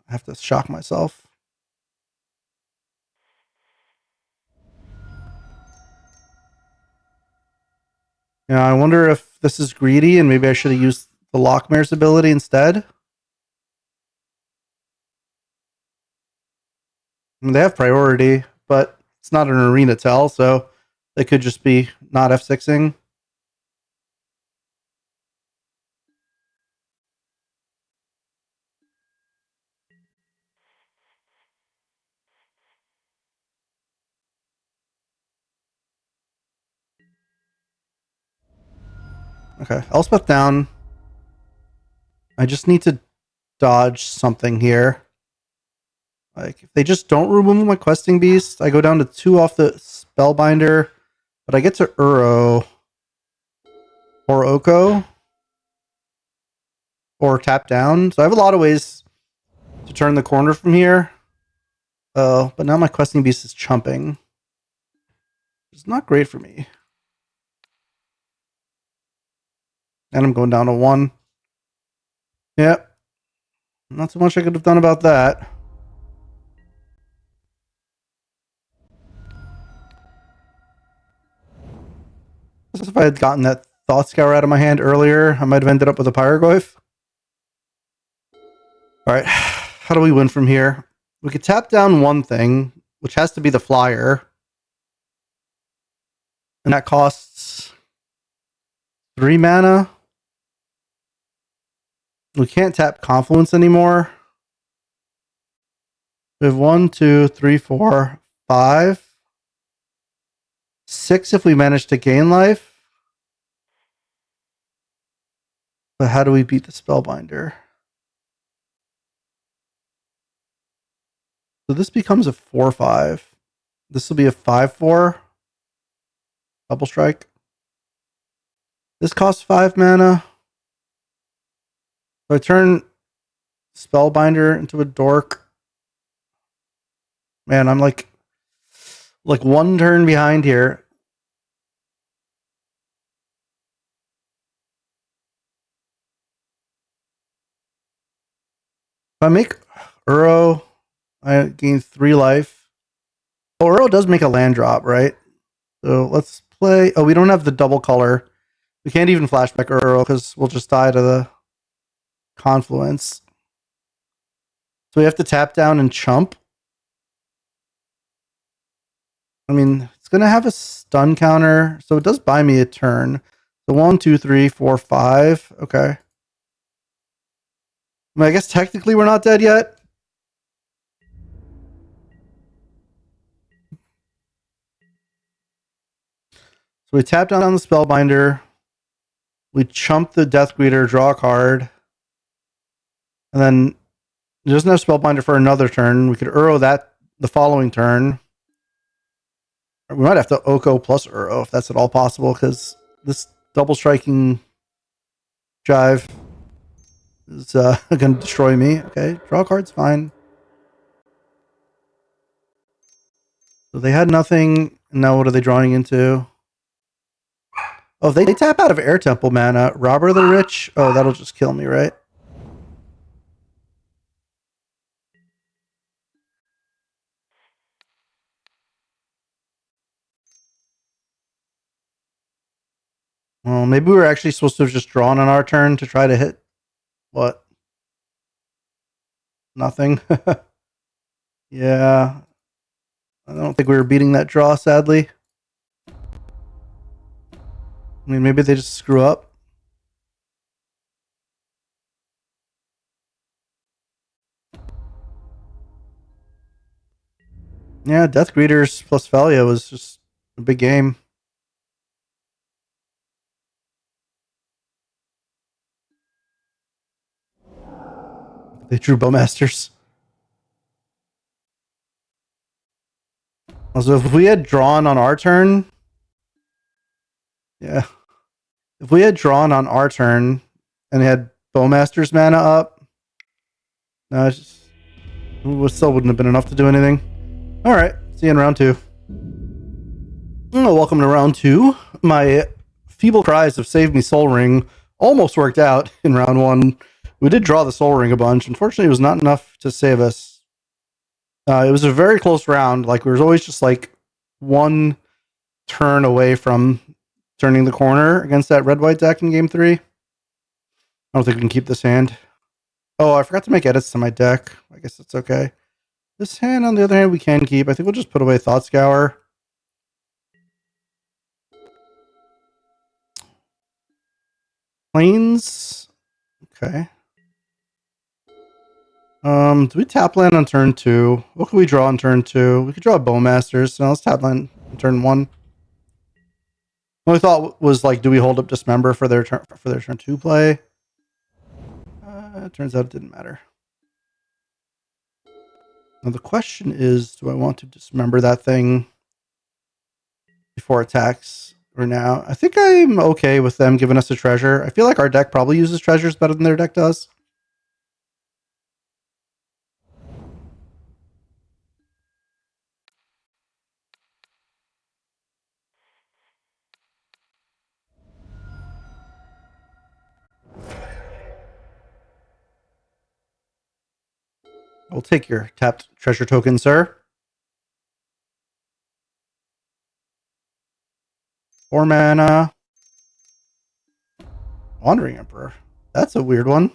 I have to shock myself. Yeah, I wonder if this is greedy and maybe I should have used the Lockmare's ability instead. I mean, they have priority, but it's not an arena tell, so they could just be not F6ing. Okay, Elspeth down. I just need to dodge something here. Like, if they just don't remove my Questing Beast, I go down to 2 off the Spellbinder, but I get to Uro or Oko or tap down. So I have a lot of ways to turn the corner from here. Oh, but now my Questing Beast is chumping. It's not great for me. And I'm going down to 1. Yep. Not so much I could have done about that. If I had gotten that Thought Scour out of my hand earlier, I might have ended up with a Pyroglyph. Alright, how do we win from here? We could tap down one thing, which has to be the Flyer. And that costs 3 mana. We can't tap Confluence anymore, We have 1, 2, 3, 4, 5. 6 if we manage to gain life. But how do we beat the Spellbinder? So this becomes a 4-5. This will be a 5-4. Double strike. This costs 5 mana. So I turn Spellbinder into a dork. Man, I'm like one turn behind here. If I make Uro, I gain 3 life. Oh, Uro does make a land drop, right? So let's play. Oh, we don't have the double color. We can't even flashback Uro because we'll just die to the Confluence. So we have to tap down and chump. I mean, it's going to have a stun counter, so it does buy me a turn. So 1, 2, 3, 4, 5. Okay. I mean, I guess technically we're not dead yet. So we tap down on the Spellbinder. We chump the Death Greeter, draw a card. And then it doesn't have Spellbinder for another turn. We could Uro that the following turn. We might have to Oko plus Uro if that's at all possible, because this double striking jive is going to destroy me. Okay, draw a card's fine. So they had nothing. Now what are they drawing into? Oh, they tap out of Air Temple mana. Robber the Rich. Oh, that'll just kill me, right? Well, maybe we were actually supposed to have just drawn on our turn to try to hit what? Nothing. Yeah. I don't think we were beating that draw, sadly. I mean, maybe they just screw up. Yeah, Death Greeters plus Valia was just a big game. They drew Bowmasters. Also, if we had drawn on our turn, yeah. If we had drawn on our turn and had Bowmasters mana up, no, it still wouldn't have been enough to do anything. All right, see you in round 2. Oh, welcome to round 2. My feeble cries of Save Me Soul Ring almost worked out in round 1. We did draw the Soul Ring a bunch. Unfortunately, it was not enough to save us. It was a very close round. Like, we were always just like one turn away from turning the corner against that red-white deck in game 3. I don't think we can keep this hand. Oh, I forgot to make edits to my deck. I guess it's okay. This hand, on the other hand, we can keep. I think we'll just put away Thought Scour. Plains. Okay. Do we tap land on turn 2? What can we draw on turn 2? We could draw Bowmasters. So let's tap land on turn 1. Only thought was like, do we hold up Dismember for their turn 2 play? It turns out it didn't matter. Now the question is, do I want to Dismember that thing before attacks or now? I think I'm okay with them giving us a treasure. I feel like our deck probably uses treasures better than their deck does. I'll take your tapped treasure token, sir. 4 mana. Wandering Emperor. That's a weird one.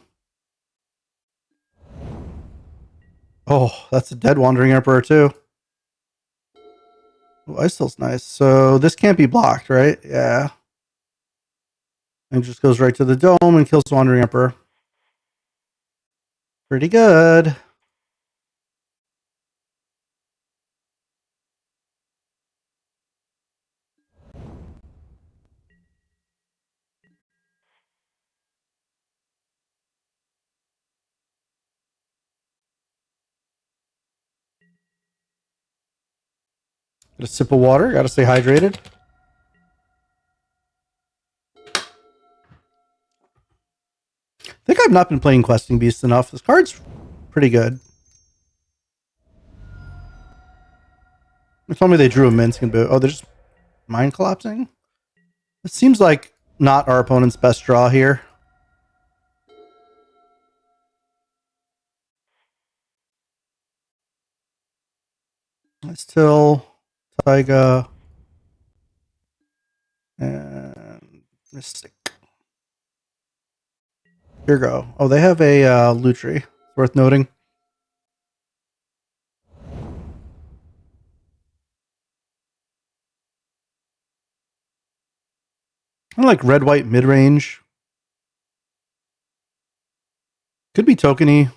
Oh, that's a dead Wandering Emperor too. Oh, Icestill's nice. So this can't be blocked, right? Yeah. And just goes right to the dome and kills Wandering Emperor. Pretty good. Get a sip of water. Gotta stay hydrated. I think I've not been playing Questing Beast enough. This card's pretty good. They told me they drew a Minskin boot. Oh, they're just mind collapsing? It seems like not our opponent's best draw here. Still Taiga and Mystic. Here we go. Oh, they have a Lutri. It's worth noting. I like red-white mid-range. Could be tokeny.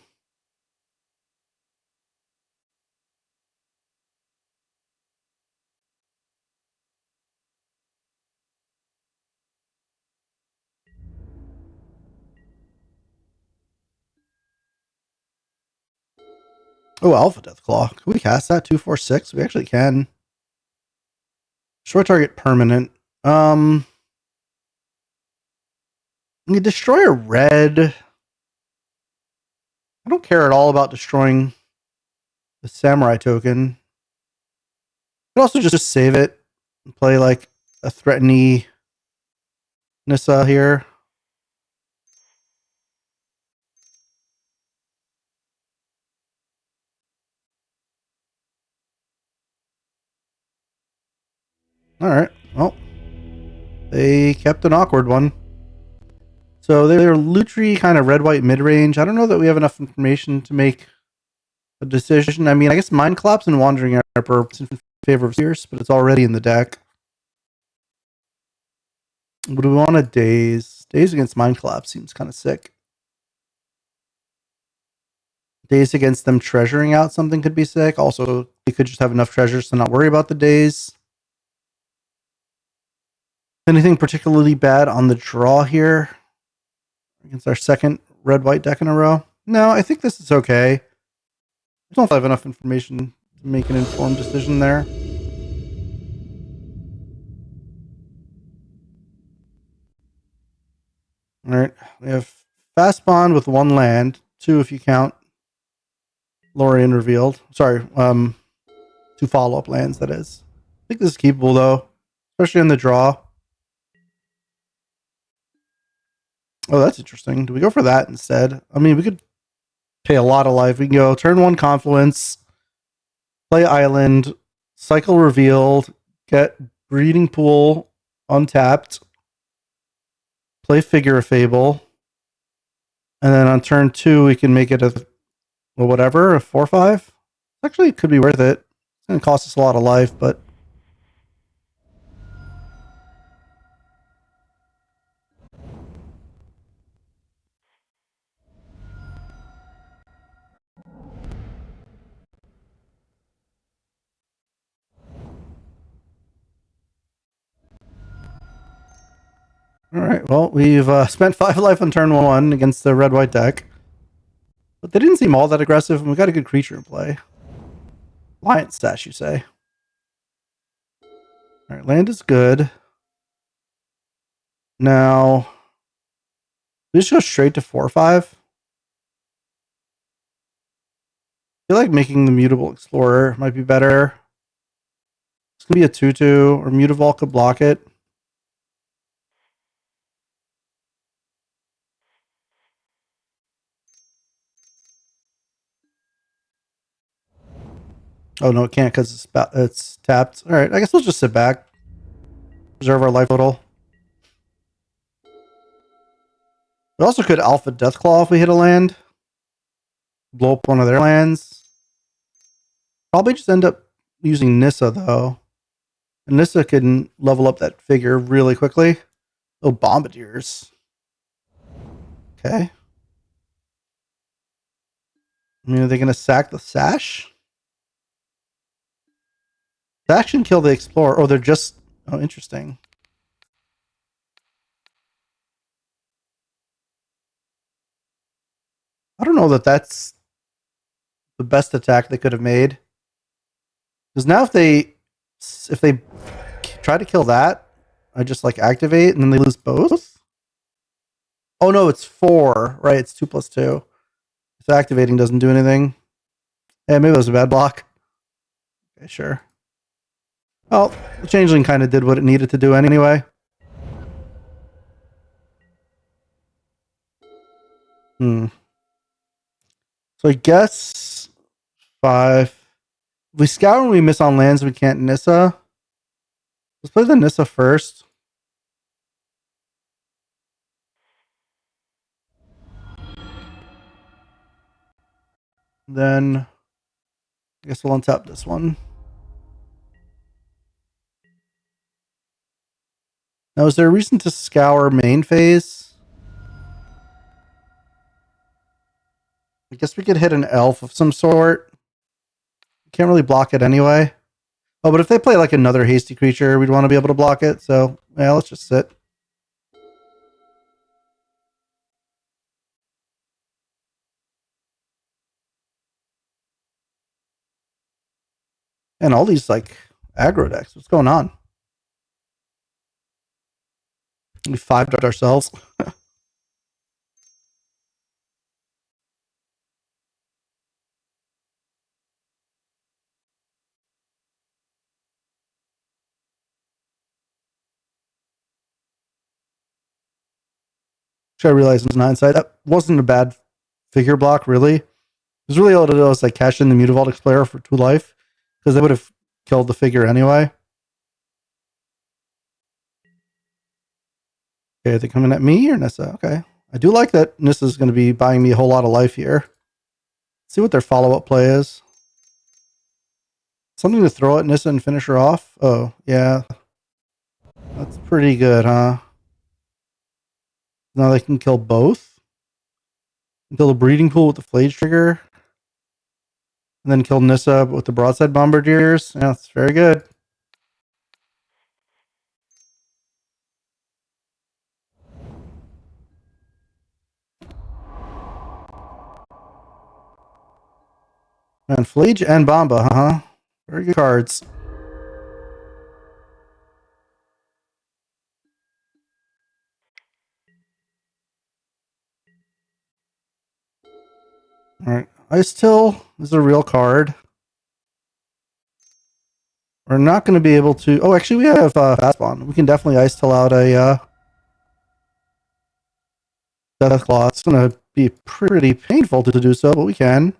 Oh, Alpha Deathclaw. Can we cast that? 2/4/6? We actually can. Short target permanent. You destroy a red. I don't care at all about destroying the samurai token. Could also just save it and play like a threatening Nissa here. Alright, well. They kept an awkward one. So they're Lutri kind of red-white mid-range. I don't know that we have enough information to make a decision. I mean, I guess Mind Collapse and Wandering Emperor in favor of Fierce, but it's already in the deck. What do we want to Daze? Daze against Mind Collapse seems kind of sick. Daze against them treasuring out something could be sick. Also, we could just have enough treasures to not worry about the daze. Anything particularly bad on the draw here against our second red-white deck in a row? No, I think this is okay. I don't have enough information to make an informed decision there. All right, we have Fast Bond with 1 land, 2 if you count Lorien Revealed. Sorry, 2 follow-up lands, that is. I think this is keepable, though, especially in the draw. Oh, that's interesting. Do we go for that instead? I mean, we could pay a lot of life. We can go turn 1 Confluence, play Island, cycle Revealed, get Breeding Pool untapped, play Figure of Fable, and then on turn 2 we can make it a whatever, a 4/5. Actually, it could be worth it. It's going to cost us a lot of life, but all right. Well, we've spent 5 life on turn 1 against the red-white deck, but they didn't seem all that aggressive, and we got a good creature in play. Lion Stash, you say? All right, land is good. Now, we just go straight to 4/5. I feel like making the Mutable Explorer might be better. It's gonna be a 2/2, or Mutavault could block it. Oh no, it can't because it's tapped. All right, I guess we'll just sit back, preserve our life total. We also could Alpha Deathclaw if we hit a land, blow up one of their lands. Probably just end up using Nissa though. And Nissa can level up that figure really quickly. Oh, Bombardiers. Okay. I mean, are they going to sack the Sash? Sash can kill the Explorer. Oh, they're just... Oh, interesting. I don't know that that's the best attack they could have made. Because now if they if they try to kill that, I just like activate and then they lose both. Oh no, it's 4, right? It's 2 plus 2. So activating doesn't do anything. Yeah, maybe that was a bad block. Okay, sure. Well, the changeling kind of did what it needed to do anyway. So I guess 5. If we scour and we miss on lands, we can't Nissa. Let's play the Nissa first. Then I guess we'll untap this one. Now, is there a reason to scour main phase? I guess we could hit an elf of some sort. Can't really block it anyway. Oh, but if they play like another hasty creature, we'd want to be able to block it. So, yeah, let's just sit. And all these like aggro decks. What's going on? We 5'd ourselves. Which I realized in hindsight, that wasn't a bad figure block, really. It was really all to do was like cash in the Mutavault Explorer for 2 life, because they would have killed the figure anyway. Okay, are they coming at me or Nissa? Okay. I do like that Nissa is going to be buying me a whole lot of life here. Let's see what their follow-up play is. Something to throw at Nissa and finish her off? Oh, yeah. That's pretty good, huh? Now they can kill both. Kill the breeding pool with the Flage Trigger. And then kill Nissa with the Broadside Bombardiers. Yeah, that's very good. And Flage and Bomba, huh? Very good cards. Alright. Ice Till is a real card. We're not going to be able to... Oh, actually, we have Fast Bond. We can definitely Ice Till out a Deathclaw. It's going to be pretty painful to do so, but we can.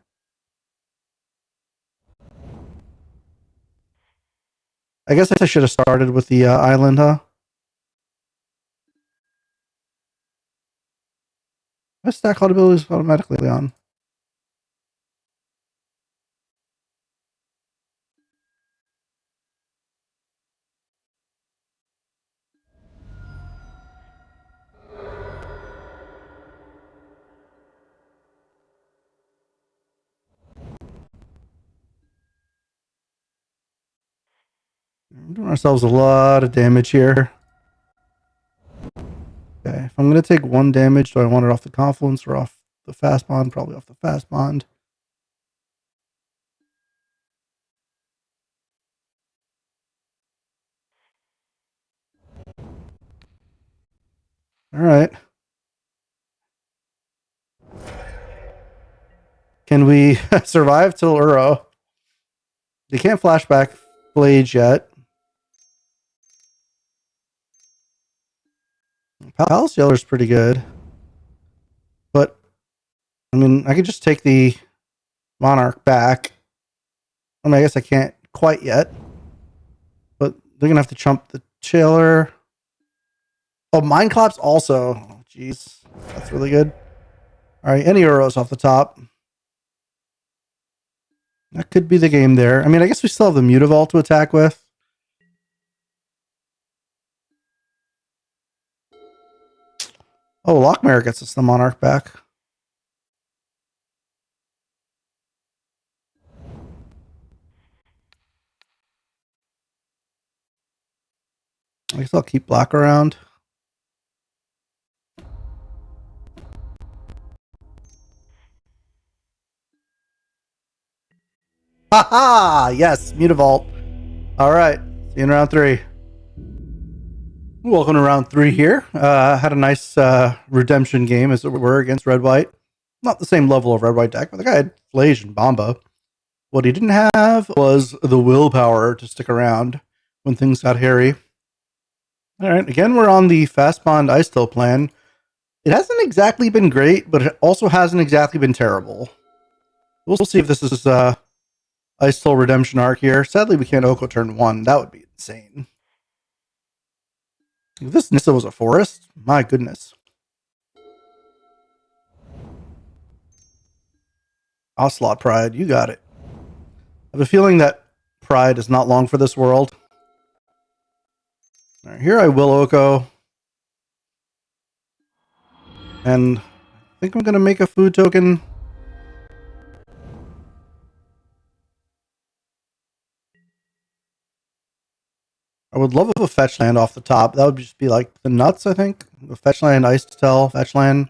I guess I should have started with the island, huh? My stack cloud ability is automatically on. We're doing ourselves a lot of damage here. Okay, if I'm going to take 1 damage, do I want it off the Confluence or off the Fast Bond? Probably off the Fast Bond. All right. Can we survive till Uro? They can't flashback Blade yet. Palace Yellow is pretty good. But, I mean, I could just take the Monarch back. I mean, I guess I can't quite yet. But they're going to have to chump the Chiller. Oh, Mind Collapse also. Oh, jeez. That's really good. All right, any Uros off the top. That could be the game there. I mean, I guess we still have the Mutavault to attack with. Oh, Lockmare gets us the Monarch back. I guess I'll keep black around. Haha! Yes, Mutavault. All right. See you in round 3. Welcome to round 3 here. Had a nice redemption game, as it were, against Red-White. Not the same level of Red-White deck, but the guy had Flage and Bomba. What he didn't have was the willpower to stick around when things got hairy. All right, again, we're on the Fast Bond Ice Till plan. It hasn't exactly been great, but it also hasn't exactly been terrible. We'll see if this is Ice Till redemption arc here. Sadly, we can't Oko turn 1. That would be insane. If this Nissa was a forest, my goodness. Ocelot Pride, you got it. I have a feeling that Pride is not long for this world. All right, here I will Oko. And I think I'm going to make a food token. I would love a fetch land off the top. That would just be like the nuts, I think. A fetch land, Ice Tell, fetch land.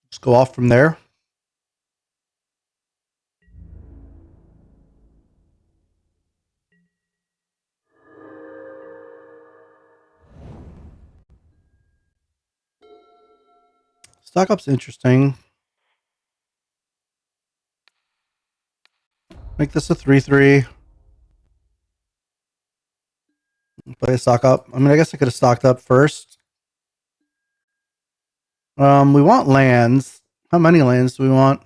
Just go off from there. Stock up's interesting. Make this a 3/3. Play a stock up. I mean, I guess I could have stocked up first. We want lands. How many lands do we want?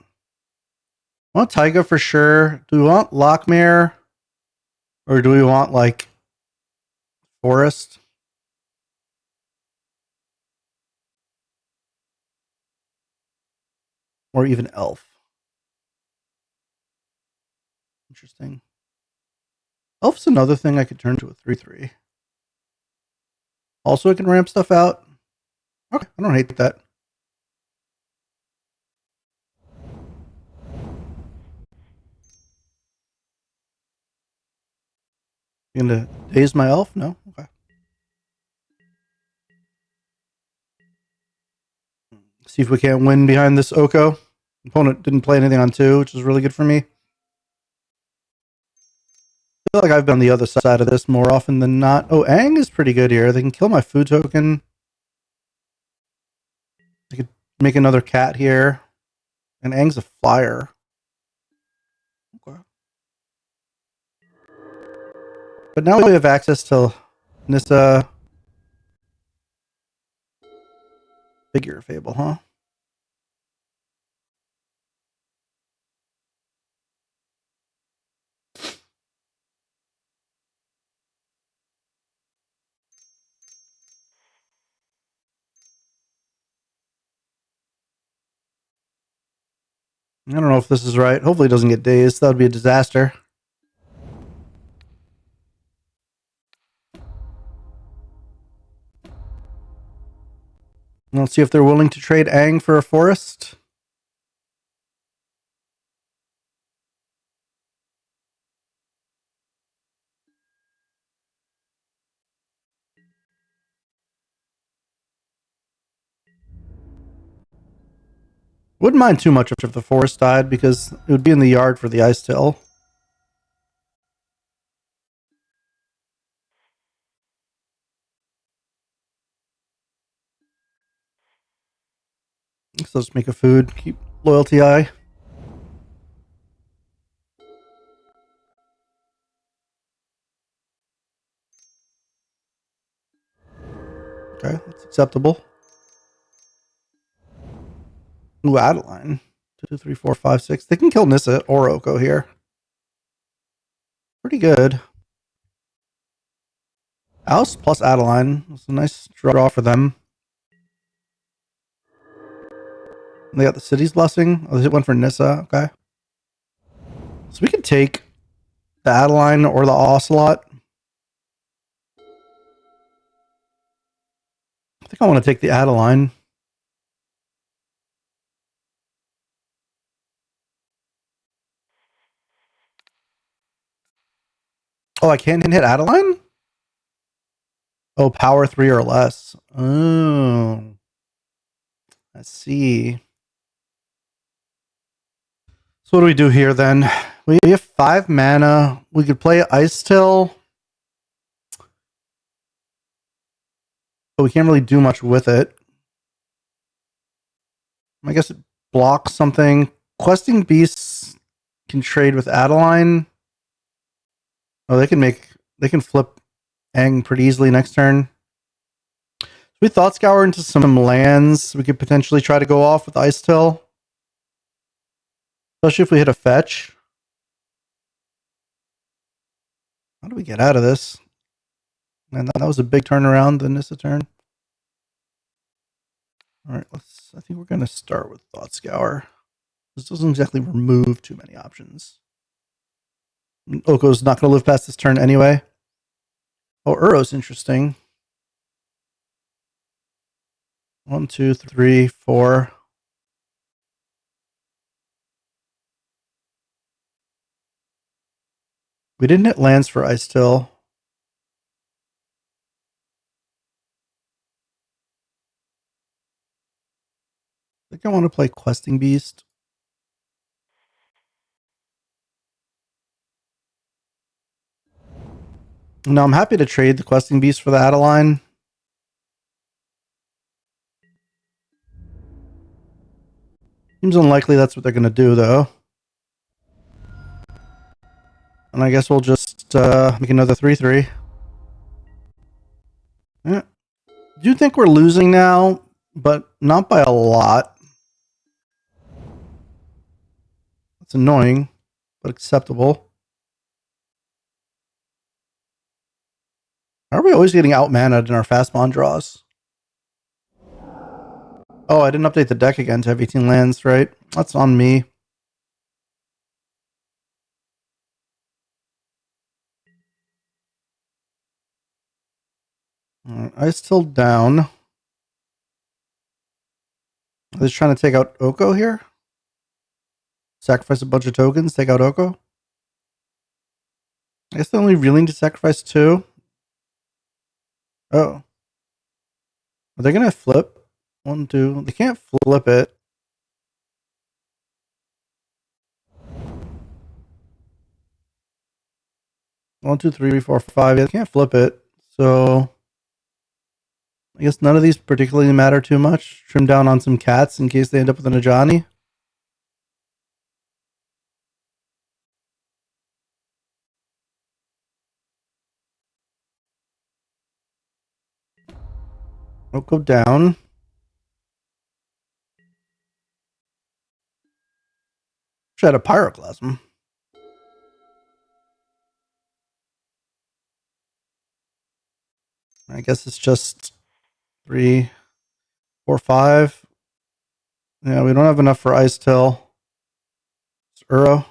I want Taiga for sure. Do we want Lockmere? Or do we want, like, Forest? Or even Elf? Interesting. Elf's another thing I could turn to a 3/3. Also, I can ramp stuff out. Okay, I don't hate that. You gonna daze my elf? No? Okay. See if we can't win behind this Oko. Opponent didn't play anything on 2, which is really good for me. I feel like I've been on the other side of this more often than not. Oh, Aang is pretty good here. They can kill my food token. I could make another cat here. And Aang's a flyer. Okay. But now we have access to Nissa. Figure Fable, huh? I don't know if this is right. Hopefully it doesn't get dazed. That would be a disaster. Let's see if they're willing to trade Aang for a forest. Wouldn't mind too much if the forest died because it would be in the yard for the Ice Till. So let's make a food. Keep loyalty high. Okay, that's acceptable. Ooh, Adeline. 2, 3, 4, 5, 6. They can kill Nissa or Oko here. Pretty good. Ouse plus Adeline. That's a nice draw for them. They got the City's Blessing. Oh, they went for Nissa. Okay. So we could take the Adeline or the Ocelot. I think I want to take the Adeline. Oh, I can't hit Adeline? Oh, power 3 or less. Oh. I see. So what do we do here then? We have 5 mana. We could play Ice Till. but we can't really do much with it. I guess it blocks something. Questing Beasts can trade with Adeline. Oh, they can flip Aang pretty easily next turn. We Thought Scour into some lands. We could potentially try to go off with Ice Till. Especially if we hit a fetch. How do we get out of this? And that was a big turnaround, the Nissa turn. Alright, I think we're gonna start with Thought Scour. This doesn't exactly remove too many options. Oko's not gonna live past this turn anyway. Oh, Uro's interesting. 1, 2, 3, 4. We didn't hit lands for Ice Till. I think I want to play Questing Beast. No, I'm happy to trade the Questing Beast for the Adeline. Seems unlikely that's what they're going to do, though. And I guess we'll just make another 3-3. Yeah. I do think we're losing now, but not by a lot. It's annoying, but acceptable. How are we always getting out-maned in our fast bond draws? Oh, I didn't update the deck again to have 18 lands, right? That's on me. Right, Ice Till down. Are they just trying to take out Oko here? Sacrifice a bunch of tokens, take out Oko? I guess they're only willing to sacrifice 2. Oh. Are they going to flip? 1, 2. They can't flip it. 1, 2, 3, 4, 5. They can't flip it. So I guess none of these particularly matter too much. Trim down on some cats in case they end up with an Ajani. Don't go down. Should have Pyroclasm. I guess it's just 3, 4, 5. Yeah, we don't have enough for Ice Till. It's Uro.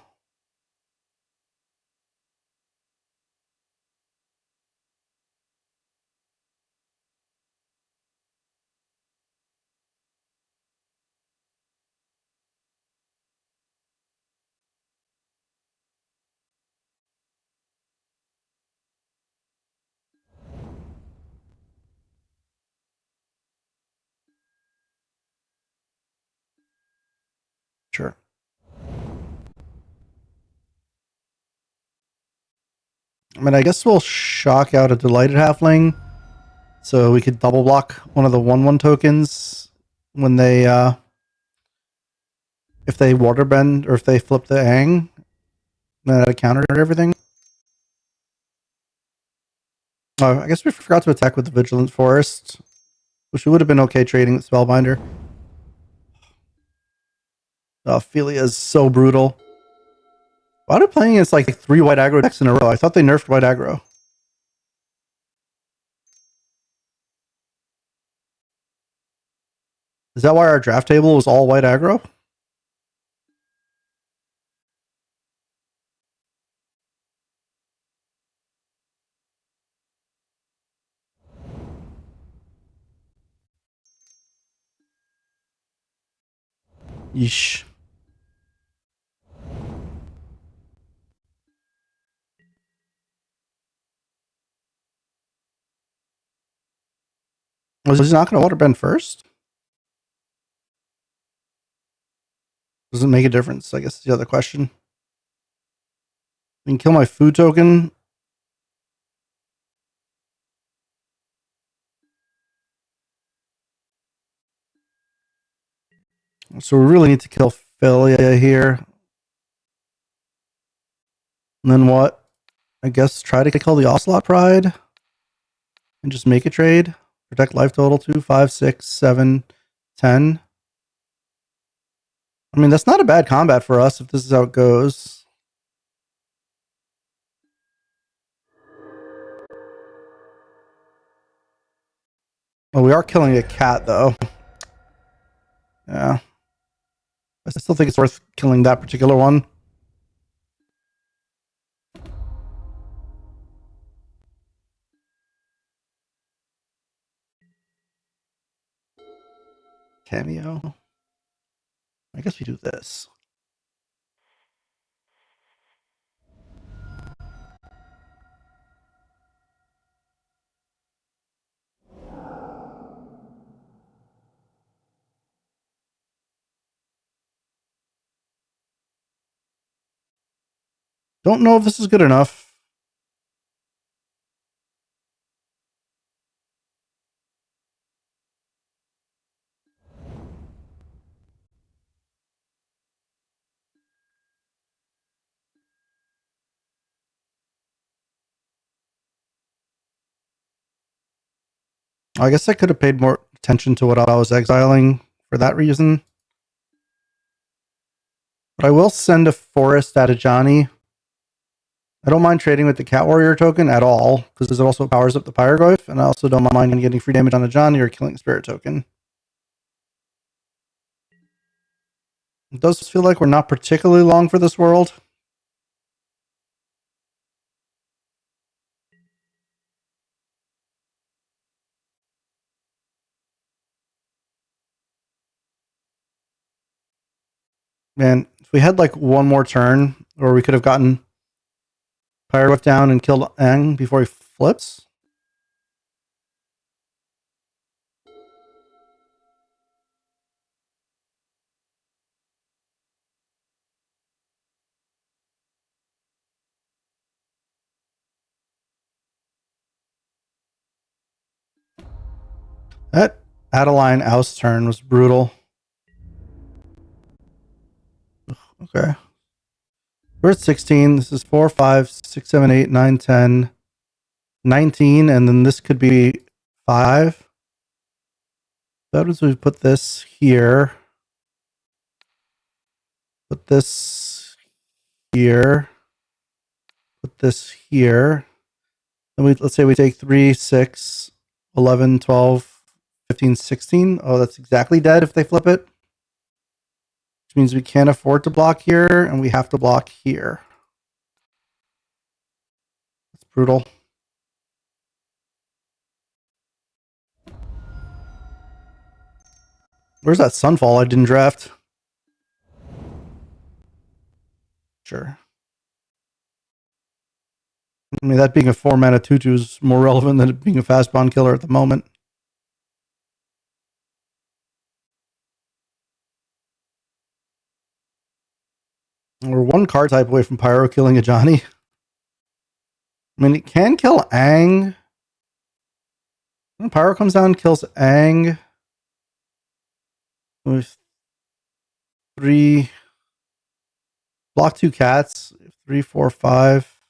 Sure. I mean, I guess we'll shock out a Delighted Halfling, so we could double block one of the 1/1 tokens when they, if they waterbend or if they flip the Aang, then that counter everything. Oh, I guess we forgot to attack with the Vigilant Forest, which would have been okay trading with Spellbinder. Ophelia is so brutal. Why are they playing against like 3 white aggro decks in a row? I thought they nerfed white aggro. Is that why our draft table was all white aggro? Yeesh. Was he not going to waterbend first? Does it make a difference? I guess is the other question. I can kill my food token. So we really need to kill Philia here. And then what? I guess try to kill the Ocelot Pride and just make a trade. Protect life total 2, 5, 6, 7, 10. I mean, that's not a bad combat for us if this is how it goes. Well, we are killing a cat, though. Yeah. I still think it's worth killing that particular one. Cameo. I guess we do this. Don't know if this is good enough. I guess I could have paid more attention to what I was exiling for that reason. But I will send a forest at a Johnny. I don't mind trading with the Cat Warrior token at all, because it also powers up the Pyroglyph, and I also don't mind getting free damage on a Johnny or killing a Spirit token. It does feel like we're not particularly long for this world. Man, if we had like one more turn, or we could have gotten Pyroglyph down and killed Aang before he flips. That Adeline oust turn was brutal. Okay. We're at 16. This is 4, 5, 6, 7, 8, 9, 10, 19, and then this could be 5. That was we put this here. Put this here. Put this here. And let's say we take 3, 6, 11, 12, 15, 16. Oh, that's exactly dead if they flip it. Which means we can't afford to block here, and we have to block here. That's brutal. Where's that Sunfall I didn't draft? Sure. I mean, that being a 4-mana 2/2 is more relevant than it being a fast bond killer at the moment. We're one card type away from Pyro killing a Johnny. I mean, it can kill Aang. When Pyro comes down, kills Aang. With 3. Block 2 cats. 3, 4, 5.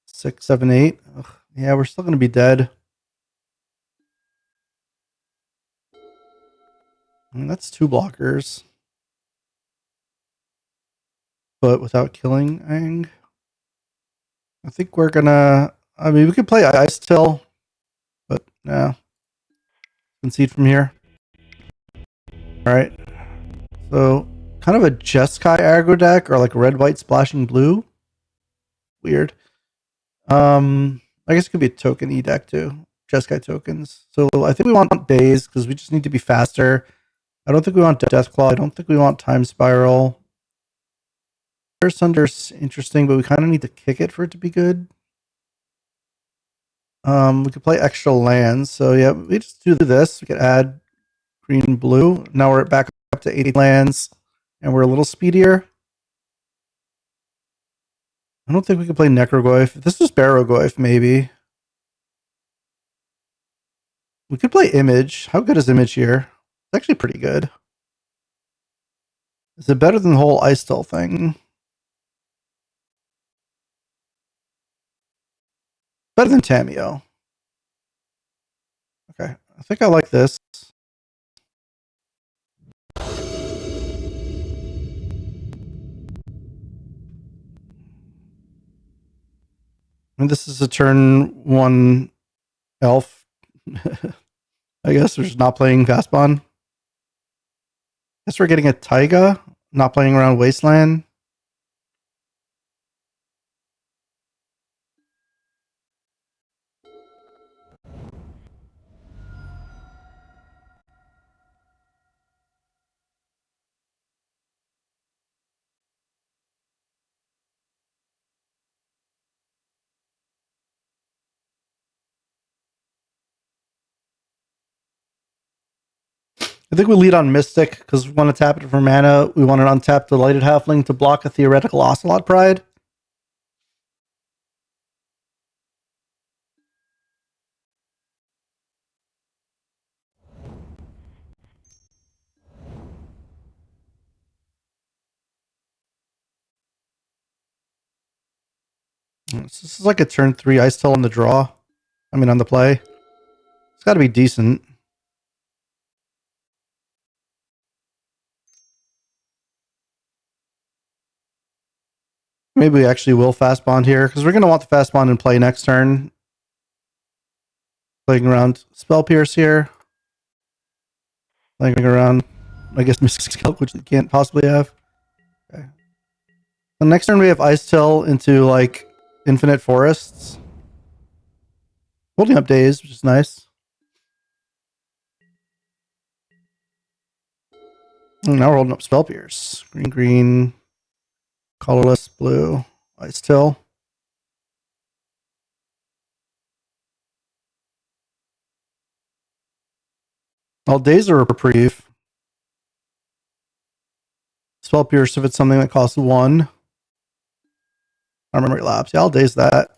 6, 7, 8. Ugh, yeah, we're still going to be dead. I mean, that's 2 blockers. But without killing Aang. I think we're going to... I mean, we could play Ice Till. But, nah. Concede from here. Alright. So, kind of a Jeskai aggro deck, or like red, white, splashing blue. Weird. I guess it could be a token E deck too. Jeskai tokens. So I think we want Daze because we just need to be faster. I don't think we want Deathclaw. I don't think we want Time Spiral. First Thunder's interesting, but we kind of need to kick it for it to be good. We could play extra lands. So yeah, we just do this. We could add green, blue. Now we're back up to 80 lands, and we're a little speedier. I don't think we could play Necrogoyf. If this was Barogoyf, maybe. We could play Image. How good is Image here? It's actually pretty good. Is it better than the whole ice still thing? Better than Tameo. Okay, I think I like this. And this is a turn 1 elf. I guess we're just not playing Fastbond. Guess we're getting a Taiga, not playing around Wasteland. I think we lead on Mystic because we want to tap it for mana. We want to untap the Lighted Halfling to block a theoretical Ocelot Pride. This is like a turn 3 Ice Tail on the draw. I mean, on the play. It's got to be decent. Maybe we actually will Fast Bond here because we're going to want the Fast Bond in play next turn. Playing around Spell Pierce here. Playing around, I guess, Mystic Scalp, which we can't possibly have. Okay. The next turn we have Ice Tail into like Infinite Forests. Holding up Daze, which is nice. And now we're holding up Spell Pierce. Green, green, colorless, blue, Ice Tail. All Daze are a reprieve. Spell Pierce if it's something that costs 1. Our memory lapse. Yeah, I'll Daze that.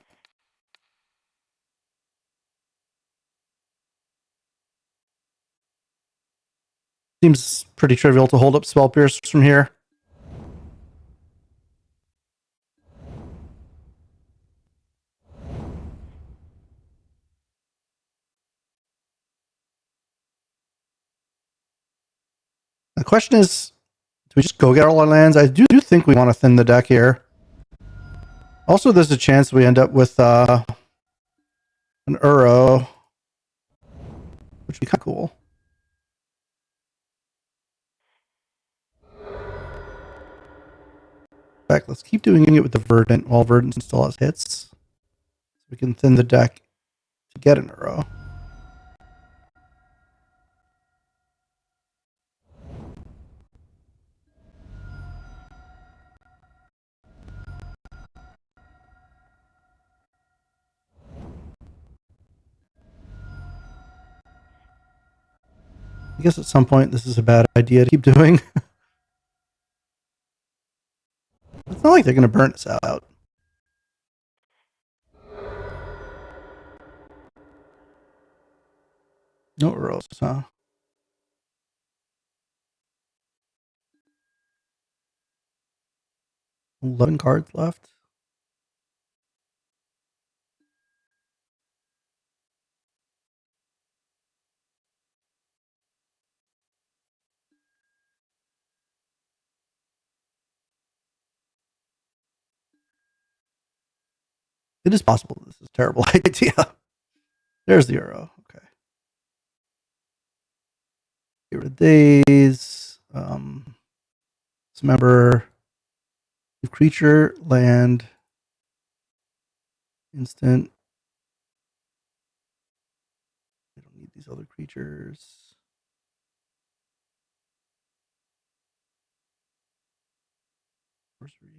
Seems pretty trivial to hold up Spell Pierce from here. The question is, do we just go get all our lands? I do think we want to thin the deck here. Also, there's a chance we end up with an Uro, which would be kind of cool. In fact, let's keep doing it with the Verdant while Verdant still has hits. So we can thin the deck to get an Uro. I guess at some point this is a bad idea to keep doing. It's not like they're going to burn us out. No Uros, huh? 11 cards left. It is possible this is a terrible idea. There's the Uro. Okay. Get rid of days. Dismember. Creature, land, instant. I don't need these other creatures. Sorcery.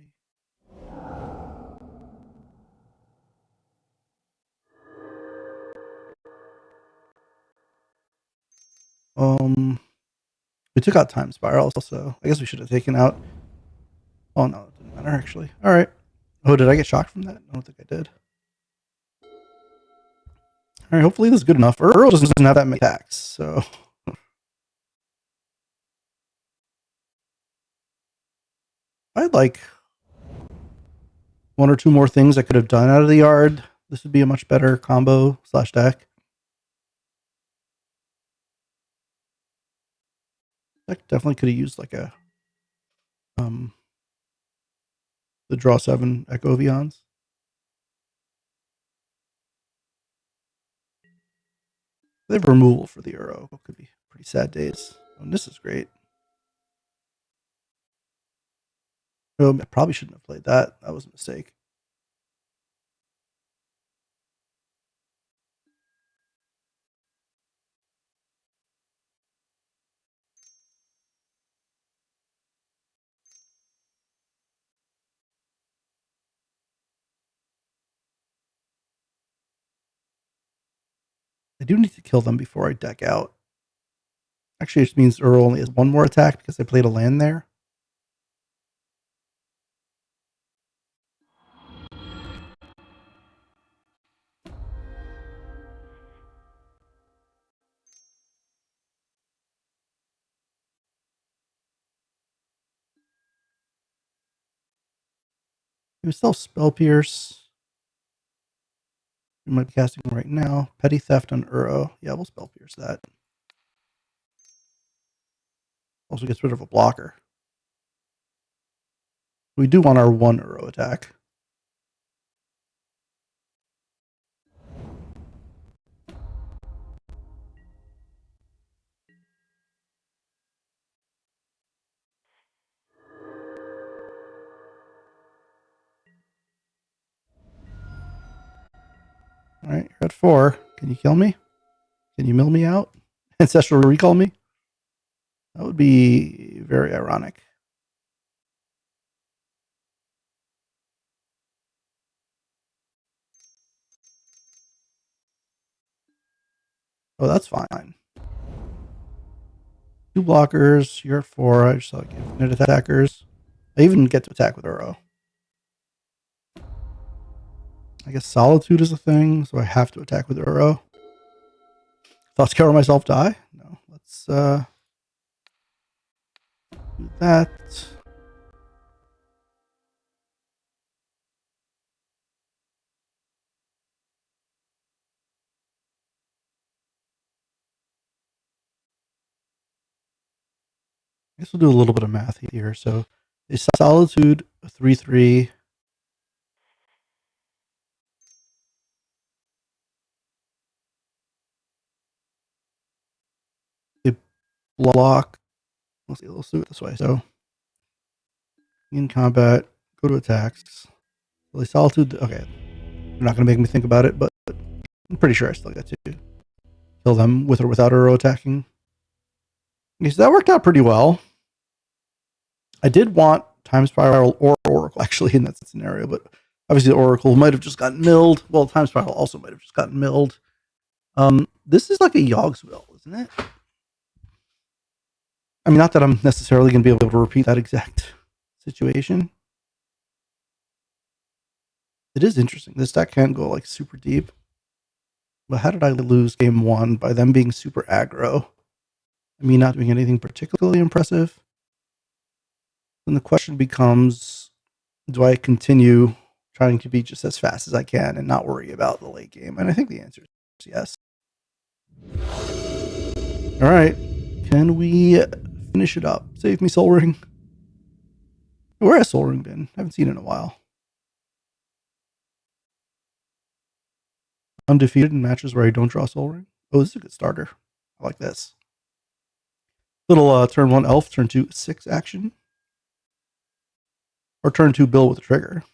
We took out Time Spiral, so I guess we should have taken out. Oh no, it didn't matter actually. All right. Oh, did I get shocked from that? I don't think I did. All right. Hopefully this is good enough. Earl doesn't have that many attacks, so I had like one or two more things I could have done out of the yard. This would be a much better combo / deck. Deck definitely could have used like a the draw 7 Echo Vions. They have removal for the Uro. Could be pretty sad days. And this is great. Oh, I probably shouldn't have played that. That was a mistake. I do need to kill them before I deck out. Actually, it means Uro only has one more attack because I played a land there. We still have Spell Pierce. We might be casting right now. Petty Theft on Uro. Yeah, we'll Spell Pierce that. Also gets rid of a blocker. We do want our 1 Uro attack. All right, you're at 4. Can you kill me? Can you mill me out? Ancestral Recall me? That would be very ironic. Oh, that's fine. 2 blockers. You're at 4. I just like infinite attackers. I even get to attack with Uro. I guess Solitude is a thing, so I have to attack with Uro. Thoughts cover myself die? No. Let's do that. I guess we'll do a little bit of math here. So a Solitude, a 3/3. A block. Let's see, let's do it this way. So in combat, go to attacks. So a Solitude. Okay, they're not going to make me think about it, but I'm pretty sure I still get to kill them with or without Uro attacking. Okay, so that worked out pretty well. I did want Time Spiral or Oracle actually in that scenario, but obviously the Oracle might have just gotten milled. Well, Time Spiral also might have just gotten milled. This is like a Yogg's Will, isn't it? I mean, not that I'm necessarily going to be able to repeat that exact situation. It is interesting. This deck can go like super deep. But how did I lose game 1 by them being super aggro? Me not doing anything particularly impressive? Then the question becomes, do I continue trying to be just as fast as I can and not worry about the late game? And I think the answer is yes. All right. Can we finish it up? Save me, Soul Ring. Where has Soul Ring been? I haven't seen it in a while. Undefeated in matches where I don't draw Soul Ring. Oh, this is a good starter. I like this. Little turn 1 elf, turn 2 6 action. Or turn 2 Bill with a trigger.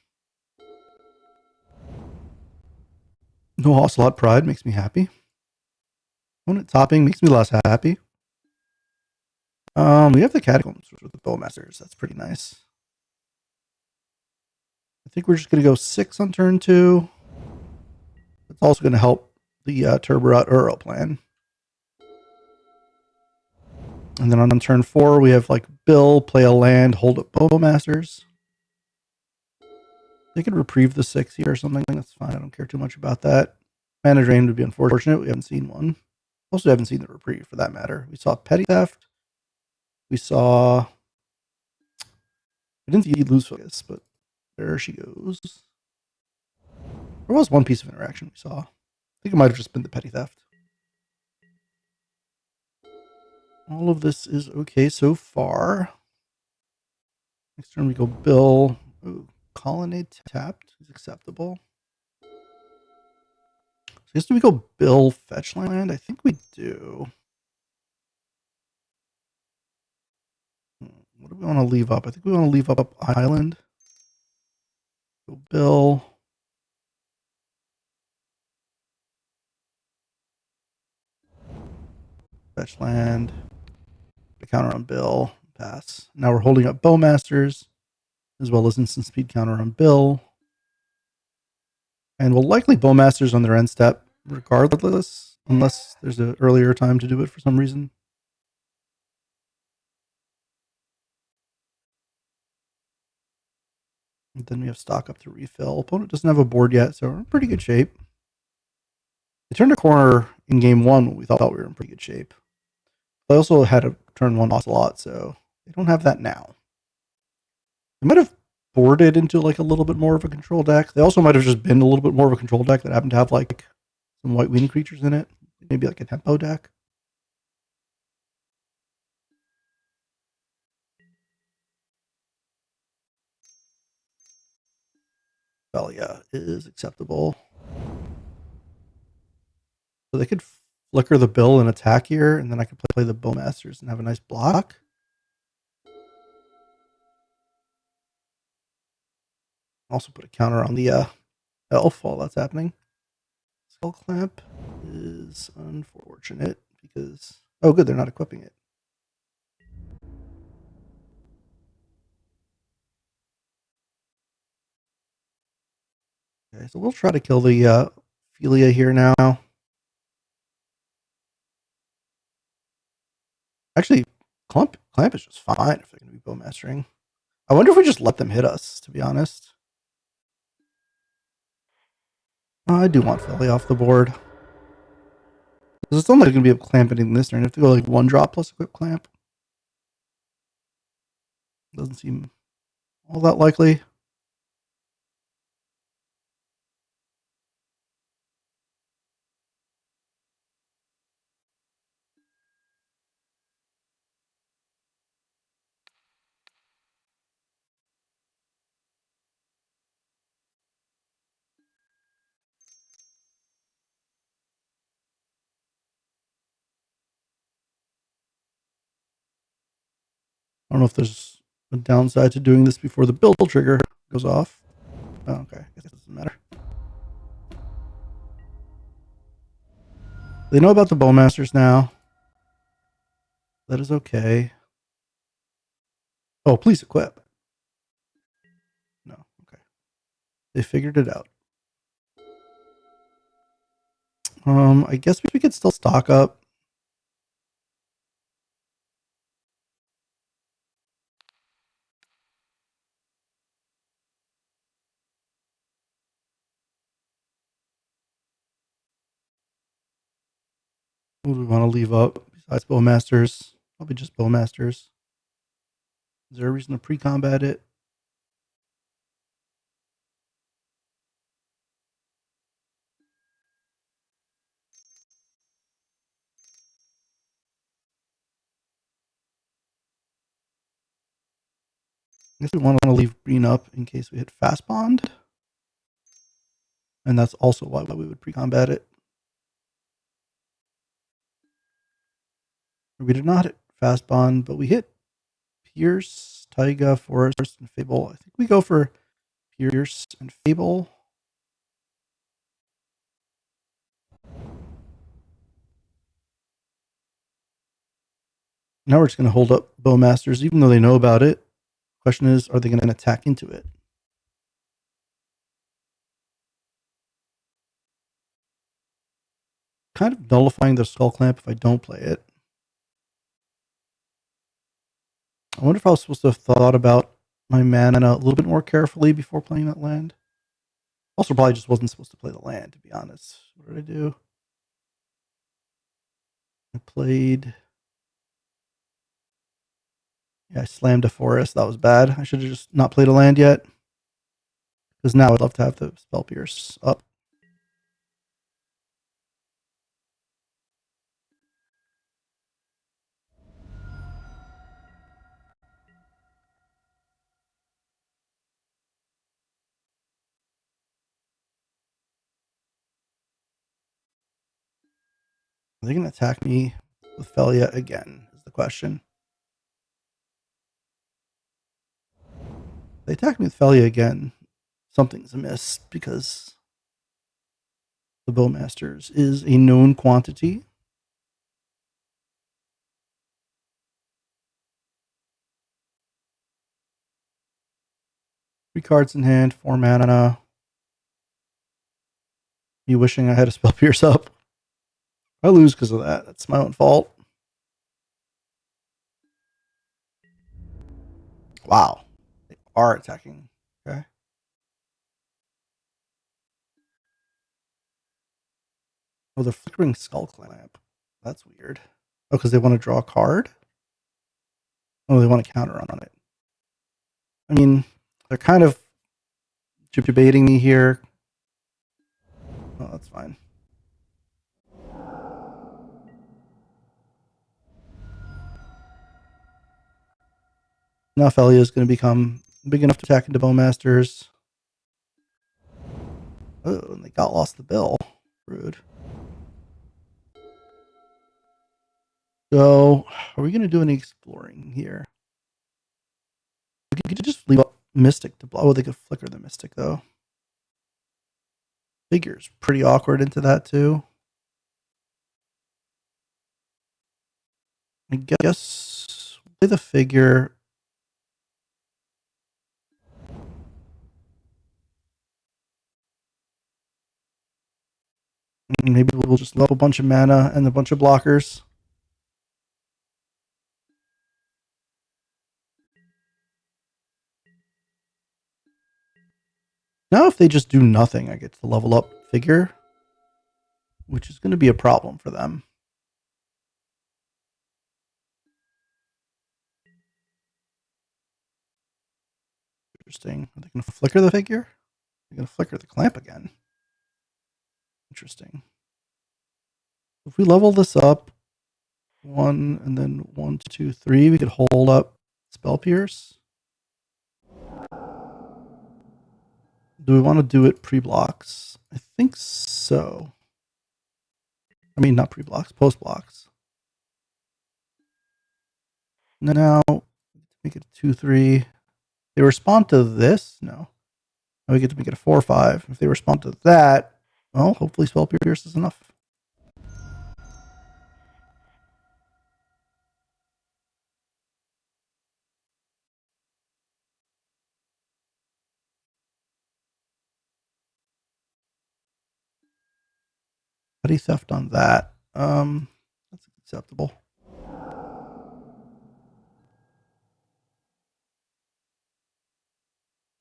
No Ocelot Pride makes me happy. Opponent topping makes me less happy. We have the Catacombs with the Bowmasters. That's pretty nice. I think we're just going to go 6 on turn 2. It's also going to help the Turbo Uro plan. And then on turn 4, we have like Bill, play a land, hold up Bowmasters. They could reprieve the 6 here or something. That's fine. I don't care too much about that. Mana drain would be unfortunate. We haven't seen one. Also haven't seen the reprieve for that matter. We saw Petty Theft. We saw I didn't see lose focus, but there she goes. There was one piece of interaction we saw. I think it might have just been the petty theft. All of this is okay so far. Next turn we go Bill. Ooh, Colonnade tapped is acceptable. So I guess do we go Bill fetch land? I think we do. What do we want to leave up? I think we want to leave up Island. Go Bill. Fetch land. The counter on Bill. Pass. Now we're holding up Bowmasters, as well as instant speed counter on Bill. And we'll likely Bowmasters on their end step, regardless, unless there's an earlier time to do it for some reason. And then we have stock up to refill. Opponent doesn't have a board yet, so we're in pretty good shape. They turned a corner in game one when we thought we were in pretty good shape. They also had a turn one loss a lot, so they don't have that now. They might have boarded into like a little bit more of a control deck. They also might have just been a little bit more of a control deck that happened to have like some white weenie creatures in it. Maybe like a tempo deck. Velia is acceptable. So they could flicker the Bill and attack here, and then I could play the Bowmasters and have a nice block. Also put a counter on the elf while that's happening. Skull Clamp is unfortunate because... Oh, good, they're not equipping it. Okay, so we'll try to kill the Philia here now. Actually, Clamp is just fine if they're going to be Bowmastering. I wonder if we just let them hit us, to be honest. I do want Philia off the board. Because it's only going to be a Clamp hitting this turn. I have to go like 1-drop plus equip Clamp. Doesn't seem all that likely. I don't know if there's a downside to doing this before the build trigger goes off. Oh, okay. I guess it doesn't matter. They know about the Bowmasters now. That is okay. Oh, please equip. No, okay. They figured it out. I guess we could still stock up. What do we want to leave up besides Bowmasters? Probably just Bowmasters. Is there a reason to pre-combat it? I guess we want to leave green up in case we hit fast bond. And that's also why we would pre-combat it. We did not hit fast bond, but we hit Pierce, Taiga, Forest, and Fable. I think we go for Pierce and Fable. Now we're just going to hold up Bowmasters, even though they know about it. Question is, are they going to attack into it? Kind of nullifying the Skull Clamp if I don't play it. I wonder if I was supposed to have thought about my mana a little bit more carefully before playing that land. Also, probably just wasn't supposed to play the land, to be honest. What did I do? I played Yeah, I slammed a forest. That was bad. I should have just not played a land yet. Because now I'd love to have the Spell Pierce up. Are they going to attack me with Felia again, is the question. If they attack me with Felia again, something's amiss because the Bowmasters is a known quantity. Three cards in hand, 4 mana. Me wishing I had a Spell Pierce up. I lose because of that. That's my own fault. Wow. They are attacking. Okay. Oh, the Flickering Skull Clamp. That's weird. Oh, because they want to draw a card? Oh, they want to counter on it. I mean, they're kind of debating me here. Oh, that's fine. Now Felia is going to become big enough to attack into Bowmasters. Oh, and they got lost the bill. Rude. So, are we going to do any exploring here? We could just leave up Mystic to blow. Oh, they could flicker the Mystic, though. Figure's pretty awkward into that, too. I guess play the figure. Maybe we'll just level a bunch of mana and a bunch of blockers. Now, if they just do nothing, I get to level up figure, which is going to be a problem for them. Interesting. Are they going to flicker the figure? They're going to flicker the clamp again. Interesting. If we level this up, 1 and then 1, 2, 3, we could hold up Spell Pierce. Do we want to do it pre-blocks? I think so. I mean, not pre-blocks, post-blocks. Now, make it 2, 3. They respond to this? No. Now we get to make it a 4, 5. If they respond to that, well, hopefully Spell Pierce is enough. Petty Theft on that. That's acceptable.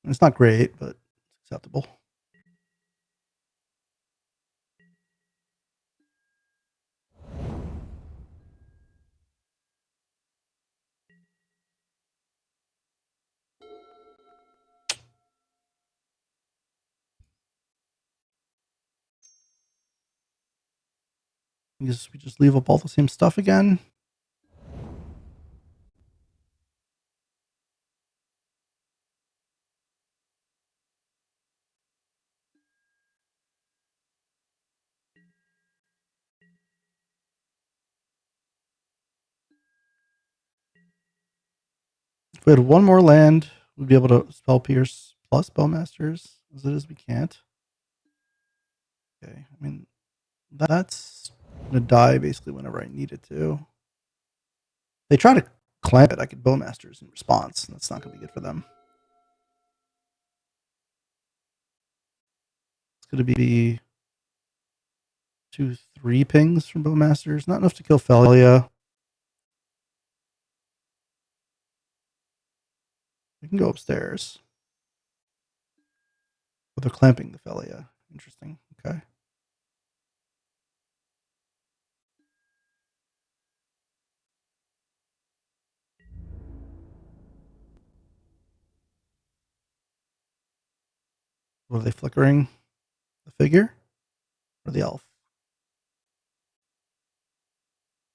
It's not great, but it's acceptable. I guess we just leave up all the same stuff again. If we had one more land, we'd be able to Spell Pierce plus Bowmasters. As it is, we can't. Okay, I mean, that's going to die basically whenever I need it to. They try to clamp it, I could Bowmasters in response. That's not going to be good for them. It's going to be 2, 3 pings from Bowmasters. Not enough to kill Felia. We can go upstairs. But they're clamping the Felia. Interesting. Okay. What are they flickering? The figure or the elf?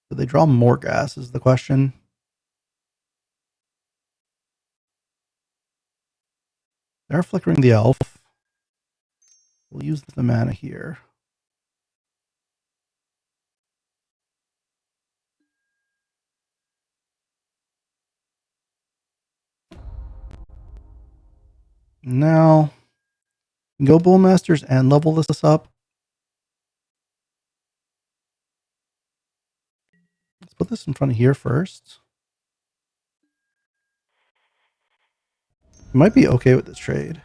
Do they draw more gas is the question. They're flickering the elf. We'll use the mana here. Now, go Bowmasters and level this up. Let's put this in front of here first. Might be okay with this trade.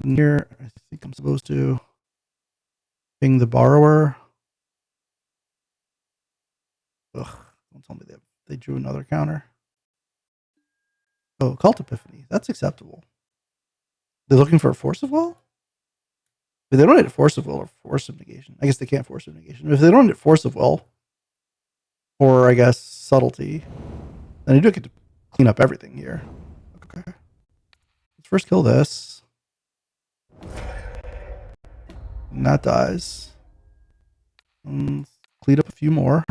Here, I think I'm supposed to ping the borrower. Ugh, don't tell me they drew another counter. Oh, Cult Epiphany. That's acceptable. They're looking for a Force of Will? If they don't hit Force of Will or Force of Negation, I guess they can't Force of Negation. If they don't hit Force of Will, or I guess Subtlety, then you do get to clean up everything here. Okay. Let's first kill this. And that dies. Clean up a few more.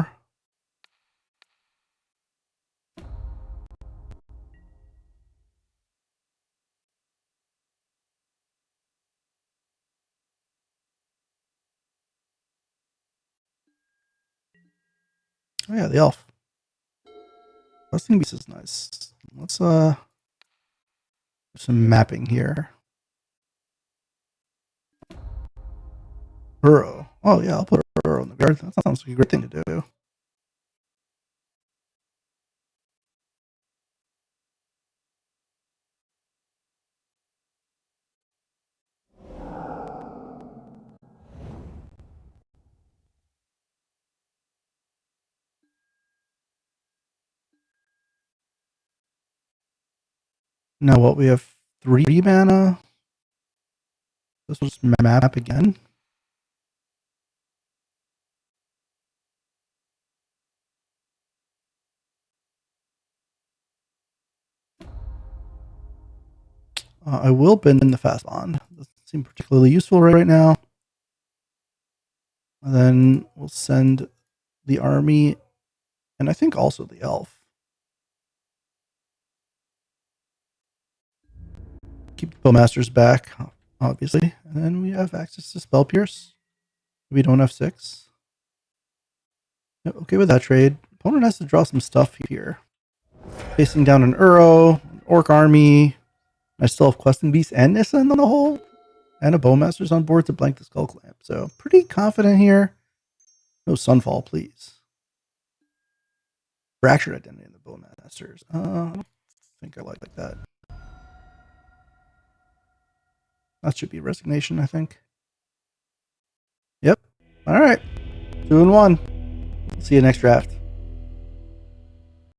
Oh yeah, the elf. Rusting Beast is nice. Let's do some mapping here. Burrow. Oh yeah, I'll put a Burrow in the guard. That sounds like a great thing to do. Now what, we have 3 mana. This was map again. I will bend in the fast bond. Doesn't seem particularly useful right now. And then we'll send the army, and I think also the elf. Keep the Bowmasters back, obviously. And then we have access to Spell Pierce. We don't have 6. Yep, okay with that trade. Opponent has to draw some stuff here. Facing down an Uro, an Orc army. I still have Questing Beast and Nissa on the hole. And a Bowmasters on board to blank the Skull Clamp. So pretty confident here. No Sunfall, please. Fractured Identity in the Bowmasters. I don't think I like that. That should be Resignation, I think. Yep. All right. 2-1. See you next draft.